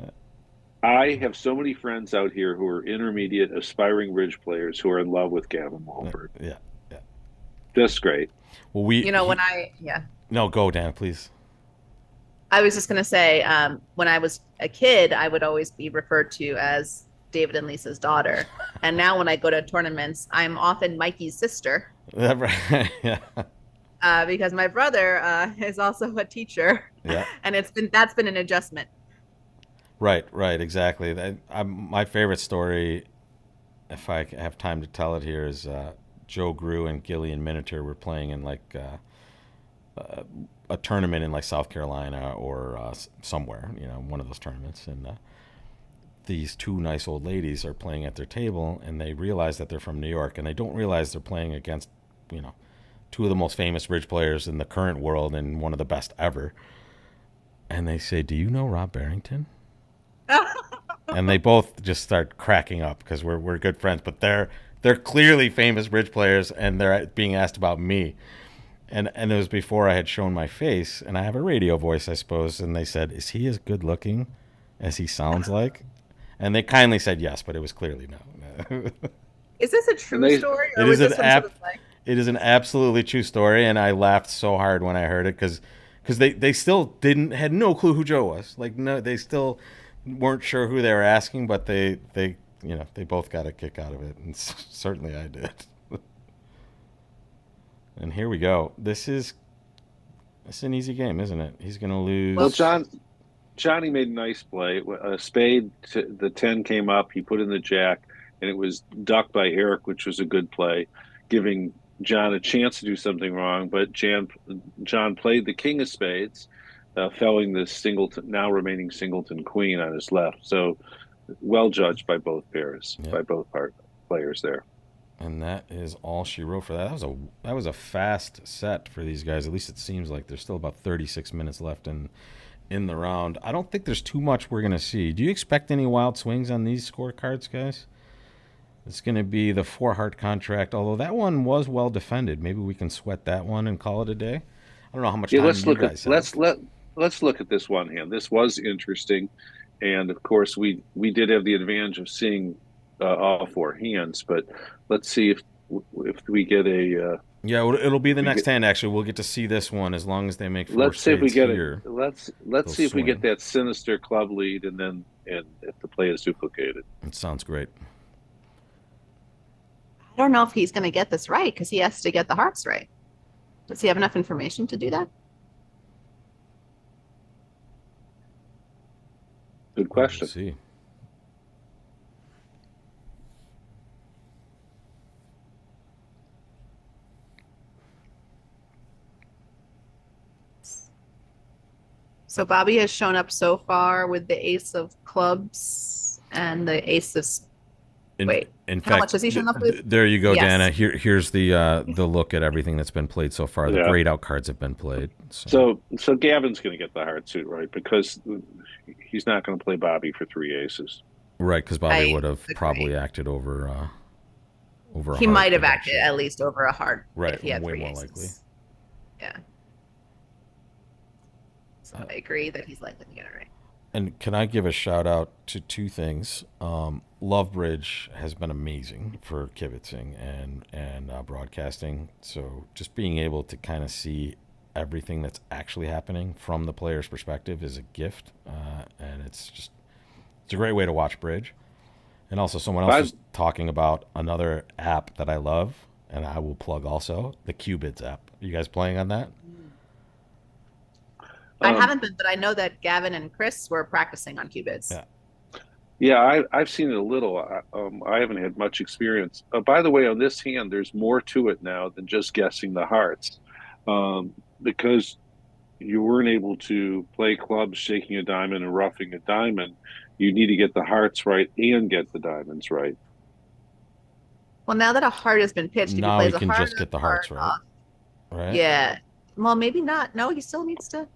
I have so many friends out here who are intermediate, aspiring bridge players who are in love with Gavin Wolpert. Yeah. Just great. Well, No, go, Dan, please. I was just going to say, when I was a kid, I would always be referred to as David and Lisa's daughter. And now when I go to tournaments, I'm often Mikey's sister. Yeah. Because my brother is also a teacher. Yeah. And that's been an adjustment. Right, exactly. My favorite story, if I have time to tell it here, is Joe Grew and Gillian Miniature were playing in a tournament in South Carolina or somewhere, one of those tournaments, and these two nice old ladies are playing at their table, and they realize that they're from New York, and they don't realize they're playing against, two of the most famous bridge players in the current world and one of the best ever. And they say, "Do you know Rob Barrington?" And they both just start cracking up because we're good friends, but they're clearly famous bridge players, and they're being asked about me. And it was before I had shown my face, and I have a radio voice, I suppose. And they said, "Is he as good looking as he sounds like?" And they kindly said yes, but it was clearly no. Is this a true story, or It was is this from sort of like? it is an absolutely true story, and I laughed so hard when I heard it because they still had no clue who Joe was. Like, no, they still weren't sure who they were asking, but they they both got a kick out of it, and certainly I did. And here we go. This is an easy game, isn't it? He's going to lose. Well, Johnny made a nice play. A spade, the 10 came up. He put in the jack, and it was ducked by Eric, which was a good play, giving John a chance to do something wrong. But John played the king of spades, felling the singleton, now remaining singleton queen on his left. So well judged by both pairs, by both players there. And that is all she wrote for that. That was a fast set for these guys. At least it seems like there's still about 36 minutes left in the round. I don't think there's too much we're going to see. Do you expect any wild swings on these scorecards, guys? It's going to be the 4-heart contract, although that one was well defended. Maybe we can sweat that one and call it a day. I don't know how much time you guys have. Let's look at this one hand. This was interesting, and of course we did have the advantage of seeing all 4 hands, but let's see if we get a it'll be the next hand. Actually, we'll get to see this one as long as they make 4 let's see if we get here. Let's see if we get that sinister club lead, and if the play is duplicated. It sounds great. I don't know if he's going to get this right because he has to get the hearts right. Does he have enough information to do that? Good question. We'll see. So Bobby has shown up so far with the ace of clubs and the ace of... In how fact, much has he shown up with? There you go, Yes. Dana. Here's the look at everything that's been played so far. The grayed out cards have been played. So Gavin's going to get the hard suit, right? Because he's not going to play Bobby for 3 aces. Right, because Bobby would have probably acted over a He heart might have production. acted at least over a heart. Right, if he had way 3 more aces. likely. Yeah. So I agree that he's likely to get it right. And can I give a shout out to 2 things? Lovebridge has been amazing for kibitzing and broadcasting. So just being able to kind of see everything that's actually happening from the player's perspective is a gift, and it's a great way to watch bridge. And also, someone else was talking about another app that I love, and I will plug also the Qbids app. Are you guys playing on that? I haven't been, but I know that Gavin and Chris were practicing on Qbids. Yeah, I've seen it a little. I haven't had much experience. By the way, on this hand, there's more to it now than just guessing the hearts, because you weren't able to play clubs shaking a diamond and roughing a diamond. You need to get the hearts right and get the diamonds right. Well, now that a heart has been pitched, Now if he we plays can a heart, just get the hearts right. Right? Yeah. Well, maybe not. No, he still needs to.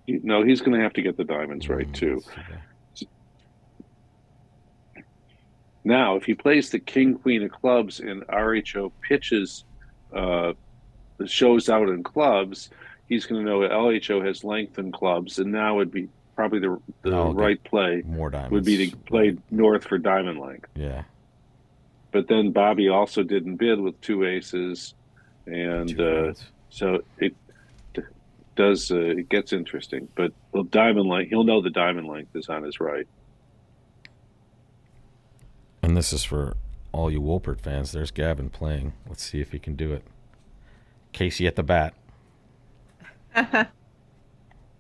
No, he's going to have to get the diamonds right too. Now, if he plays the king, queen of clubs, and RHO pitches, shows out in clubs, he's going to know that LHO has length in clubs, and now would be probably the right play. More diamonds would be to play north for diamond length. Yeah. But then Bobby also didn't bid with 2 aces, and so it does. It gets interesting. But diamond length, he'll know the diamond length is on his right. And this is for all you Wolpert fans. There's Gavin playing. Let's see if he can do it. Casey at the bat. All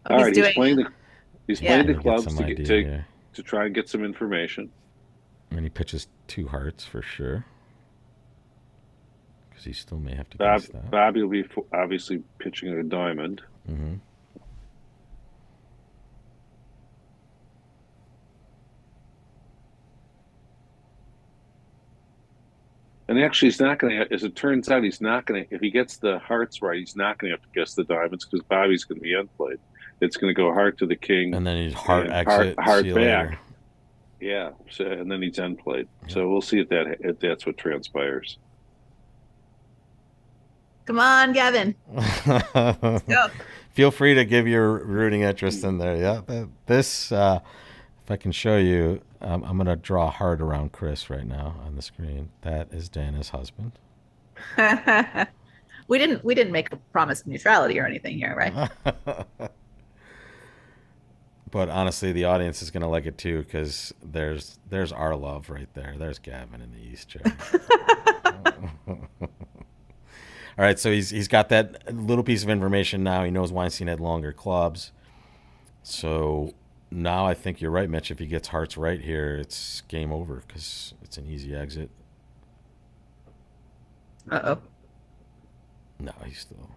right, he's playing the clubs to try and get some information. And he pitches 2 hearts for sure. Because he still may have to guess that. Bobby will be obviously pitching a diamond. Mm-hmm. And actually, he's not going to. As it turns out, he's not going to. If he gets the hearts right, he's not going to have to guess the diamonds because Bobby's going to be unplayed. It's going to go heart to the king And then he'd heart and exit. See heart you later. back. Yeah. So, and then he's unplayed. Yep. So we'll see if that's what transpires. Come on, Gavin. Let's go. Feel free to give your rooting interest in there. Yeah, this if I can show you, I'm going to draw a heart around Chris right now on the screen. That is Dana's husband. We didn't make a promise of neutrality or anything here, right? But honestly, the audience is going to like it too because there's our love right there. There's Gavin in the East chair. All right, so he's got that little piece of information now. He knows Weinstein had longer clubs. So now I think you're right, Mitch. If he gets hearts right here, it's game over because it's an easy exit. Uh-oh. No, he's still.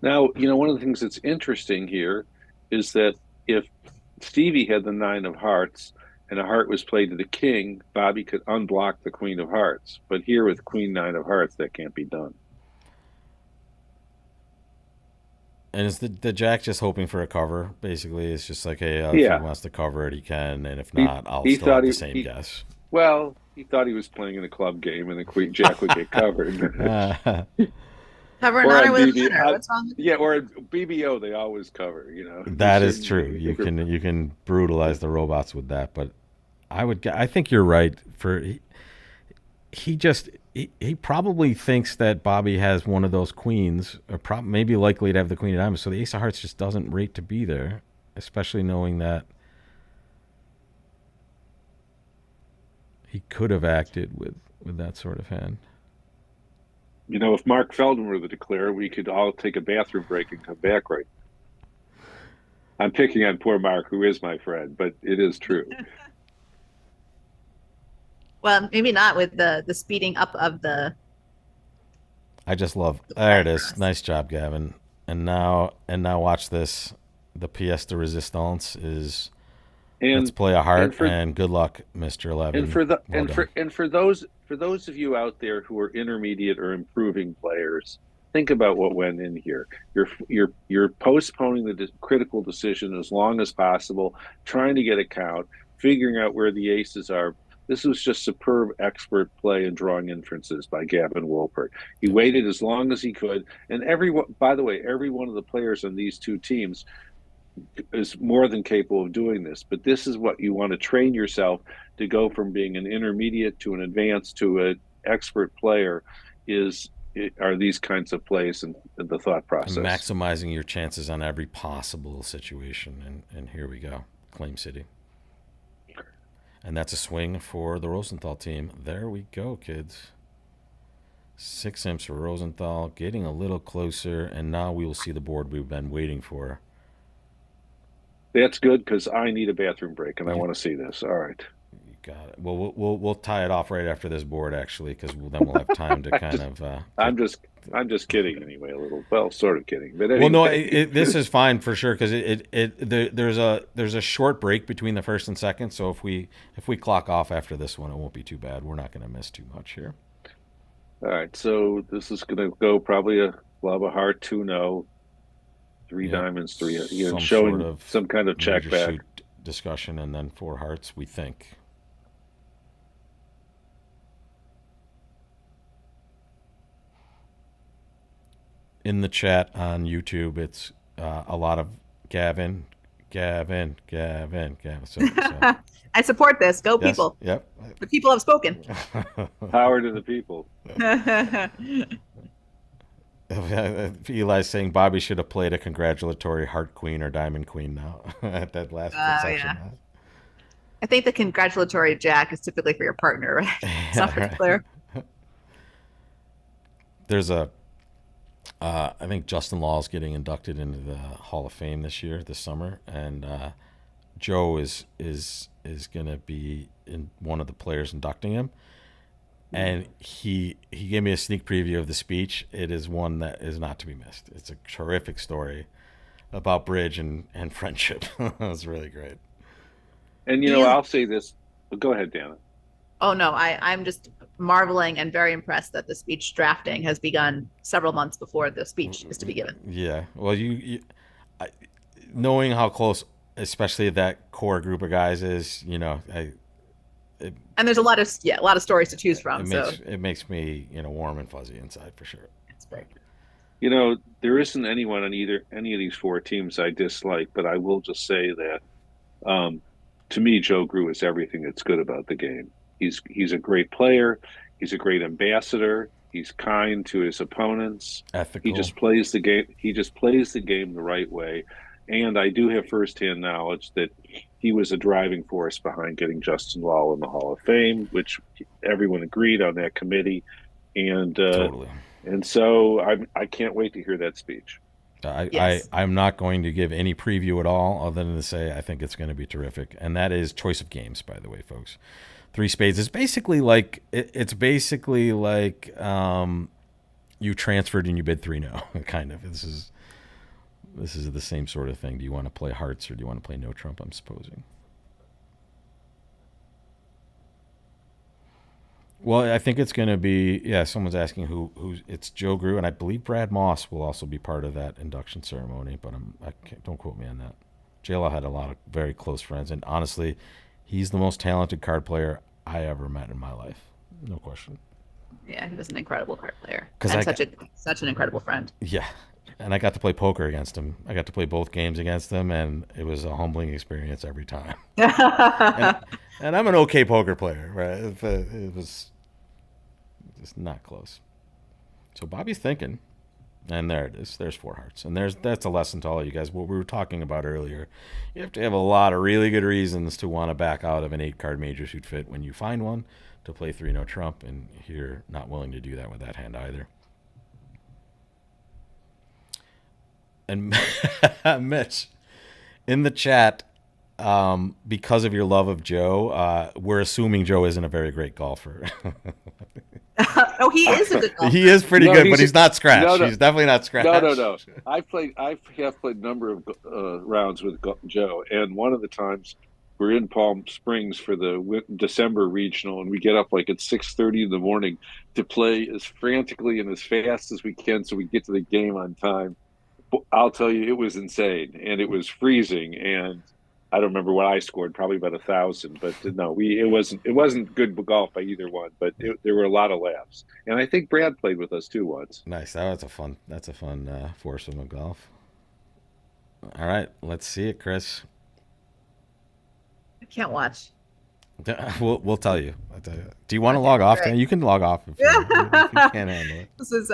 Now, one of the things that's interesting here is that if Stevie had the 9 of hearts and a heart was played to the king, Bobby could unblock the queen of hearts. But here with queen 9 of hearts, that can't be done. And is the Jack just hoping for a cover? Basically, it's just like, hey, if Yeah. he wants to cover it, he can, and if He- not, I'll he still have thought the he- same he- guess. Well, he thought he was playing in a club game and the queen Jack would get covered. Cover an Or honor on with a BB winner. What's wrong with Yeah, or at BBO, they always cover, That is true. You can brutalize the robots with that, but I think you're right. He probably thinks that Bobby has one of those queens, or maybe likely to have the queen of diamonds. So the ace of hearts just doesn't rate to be there, especially knowing that he could have acted with that sort of hand. If Mark Feldman were the declarer, we could all take a bathroom break and come back right. I'm picking on poor Mark, who is my friend, but it is true. Well, maybe not with the speeding up of the. I just love. There it is. Nice job, Gavin. And now watch this. The pièce de résistance is. Let's play a heart and good luck, Mr. 11. And for those of you out there who are intermediate or improving players, think about what went in here. You're postponing the critical decision as long as possible, trying to get a count, figuring out where the aces are. This was just superb expert play and drawing inferences by Gavin Wolpert. He waited as long as he could, and by the way, every one of the players on these two teams is more than capable of doing this. But this is what you want to train yourself to go from being an intermediate to an advanced to an expert player are these kinds of plays and the thought process. And maximizing your chances on every possible situation. And here we go. Claim City. And that's a swing for the Rosenthal team. There we go, kids. 6 imps for Rosenthal, getting a little closer, and now we will see the board we've been waiting for. That's good because I need a bathroom break and I want to see this. All right. You got it. Well, we'll tie it off right after this board, actually, because then we'll have time to kind of. I'm just kidding anyway, a little. Well, sort of kidding, but anyway. Well, no, this is fine for sure because there's a short break between the first and second. So if we clock off after this one, it won't be too bad. We're not going to miss too much here. All right, so this is going to go probably a club, a heart, 2-0. 3 diamonds, 3, showing sort of some kind of check back discussion, and then 4 hearts. We think. In the chat on YouTube, it's a lot of Gavin. So. I support this. Go people. Yep. The people have spoken. Power to the people. Eli's saying Bobby should have played a congratulatory heart queen or diamond queen now at that last section. Yeah. I think the congratulatory jack is typically for your partner, right? It's not for the player. There's I think Justin Law is getting inducted into the Hall of Fame this summer, and Joe is going to be in one of the players inducting him. And he gave me a sneak preview of the speech. It is one that is not to be missed. It's a terrific story about bridge and friendship. It was really great. And, I'll say this. Go ahead, Dana. Oh no, I'm just marveling and very impressed that the speech drafting has begun several months before the speech is to be given. Yeah. Well, I, knowing how close, especially that core group of guys is, it, And there's a lot of stories to choose from. So it makes me warm and fuzzy inside for sure. it's great. There isn't anyone on either any of these four teams I dislike, but I will just say that um, to me, Joe Grew is everything that's good about the game. He's a great player. He's a great ambassador. He's kind to his opponents. He Ethical. just plays the game. He just plays the game the right way. And I do have firsthand knowledge that he was a driving force behind getting Justin Law in the Hall of Fame, which everyone agreed on that committee. And Totally. and so I can't wait to hear that speech. Yes. I'm not going to give any preview at all other than to say I think it's going to be terrific. And that is choice of games, by the way, folks. Three spades is basically like it's basically like you transferred and you bid 3-0 kind of. This is the same sort of thing. Do you want to play hearts or do you want to play no trump, I'm supposing? Well, I think it's going to be, yeah, someone's asking who's it's Joe Grew, and I believe Brad Moss will also be part of that induction ceremony, but don't quote me on that. JLo had a lot of very close friends, and honestly, he's the most talented card player I ever met in my life. No question. Yeah, he was an incredible card player Because and such an incredible friend. yeah, and I got to play poker against him. I got to play both games against him, and it was a humbling experience every time. and, and I'm an okay poker player, right? It was just not close. So Bobby's thinking, and there it is. There's four hearts, and that's a lesson to all of you guys. What we were talking about earlier, you have to have a lot of really good reasons to want to back out of an 8-card major suit fit when you find one to play 3-no trump, and you're not willing to do that with that hand either. And Mitch, in the chat, because of your love of Joe, we're assuming Joe isn't a very great golfer. Oh, he is a good golfer. He is pretty good, but he's not scratch. No, no. He's definitely not scratch. No. I have played a number of rounds with Joe, and one of the times we're in Palm Springs for the December regional, and we get up like at 6:30 in the morning to play as frantically and as fast as we can, so we get to the game on time. I'll tell you, it was insane, and it was freezing, and I don't remember what I scored, probably about 1,000. But no, it wasn't good golf by either one, but there were a lot of laughs, and I think Brad played with us too once. Nice. That's a fun foursome of golf. All right, let's see it, Chris. I can't watch. We'll tell you. I'll tell you. Do you want to log off? Great. You can log off if you can't handle it. This is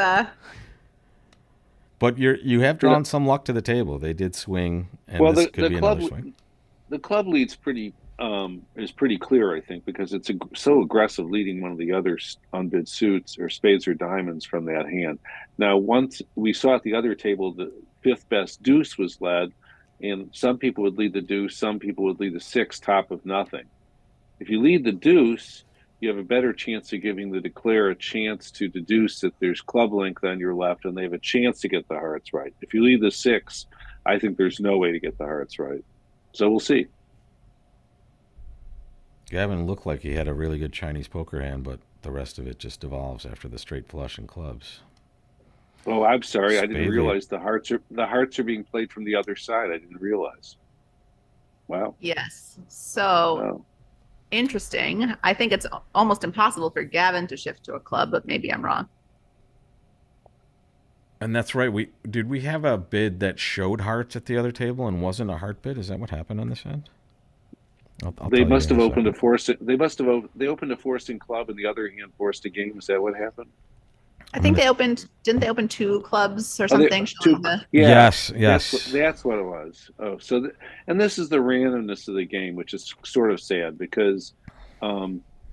But you have drawn some luck to the table. They did swing, and Well, this the, could the be club another swing. the club lead's pretty clear, I think, because it's so aggressive leading one of the other unbid suits or spades or diamonds from that hand. Now, once we saw at the other table, the fifth best deuce was led, and some people would lead the deuce, some people would lead the six top of nothing. If you lead the deuce, you have a better chance of giving the declare a chance to deduce that there's club length on your left, and they have a chance to get the hearts right. If you lead the six, I think there's no way to get the hearts right. So we'll see. Gavin looked like he had a really good Chinese poker hand, but the rest of it just devolves after the straight flush and clubs. Oh, I'm sorry. I didn't Spade realize the hearts are being played from the other side. I didn't realize. Wow. yes. So Wow. interesting. I think it's almost impossible for Gavin to shift to a club, but maybe I'm wrong. And that's right. We have a bid that showed hearts at the other table and wasn't a heart bid? Is that what happened on this end? I'll They tell must you have in a opened a second. forced. They opened a forcing club, and the other hand forced a game. Is that what happened? I think didn't they open two clubs or Oh, they- something? two- showing the- Yeah, Yes. That's what it was. Oh, and this is the randomness of the game, which is sort of sad because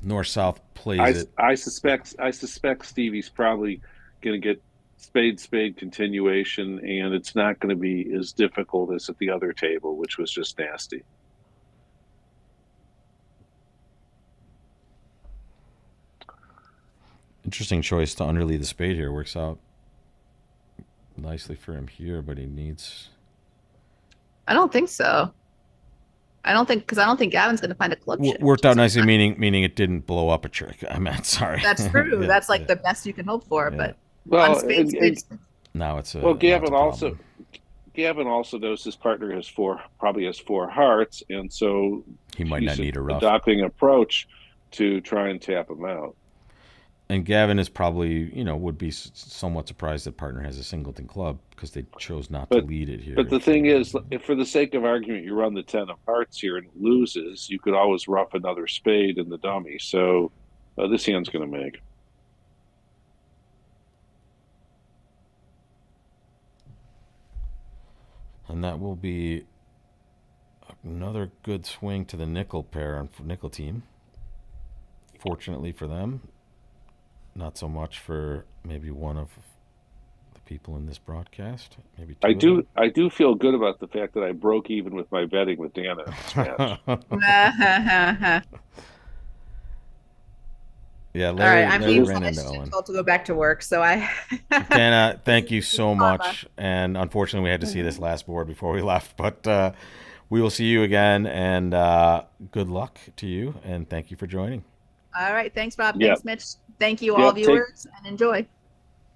North South plays it. I suspect Stevie's probably going to get spade continuation, and it's not going to be as difficult as at the other table, which was just nasty. Interesting choice to underlead the spade here. Works out nicely for him here, but he needs. I don't think so. I don't think Gavin's going to find a club shift. Worked out nicely, meaning it didn't blow up a trick. I meant, sorry. That's true. Yeah, That's like the best you can hope for. Yeah. But Well, on spades, now it's a well, now it's a problem. Gavin also knows his partner probably has four hearts, and so He might not he's need a rough. adopting an approach to try and tap him out. And Gavin is probably, would be somewhat surprised that partner has a singleton club because they chose not to lead it here. But the thing is, if for the sake of argument you run the 10 of hearts here and it loses, you could always rough another spade in the dummy. So this hand's going to make. And that will be another good swing to the nickel pair and nickel team. Fortunately for them, not so much for maybe one of the people in this broadcast. Maybe two. I do feel good about the fact that I broke even with my betting with Dana in this match. Yeah, all right. I'm being ran into Owen. told to go back to work, so Dana, thank you so much. And unfortunately, we had to see this last board before we left, but we will see you again. And good luck to you, and thank you for joining. All right. Thanks, Rob. Yep. Thanks, Mitch. Thank you, all viewers, and enjoy.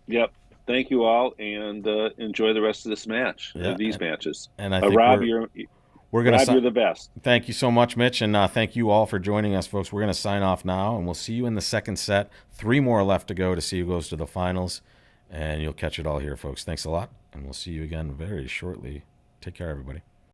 Yep. Thank you all, and enjoy the rest of this match. These matches. And I think Rob, you're the best. Thank you so much, Mitch, and thank you all for joining us, folks. We're going to sign off now, and we'll see you in the second set. 3 more left to go to see who goes to the finals, and you'll catch it all here, folks. Thanks a lot, and we'll see you again very shortly. Take care, everybody.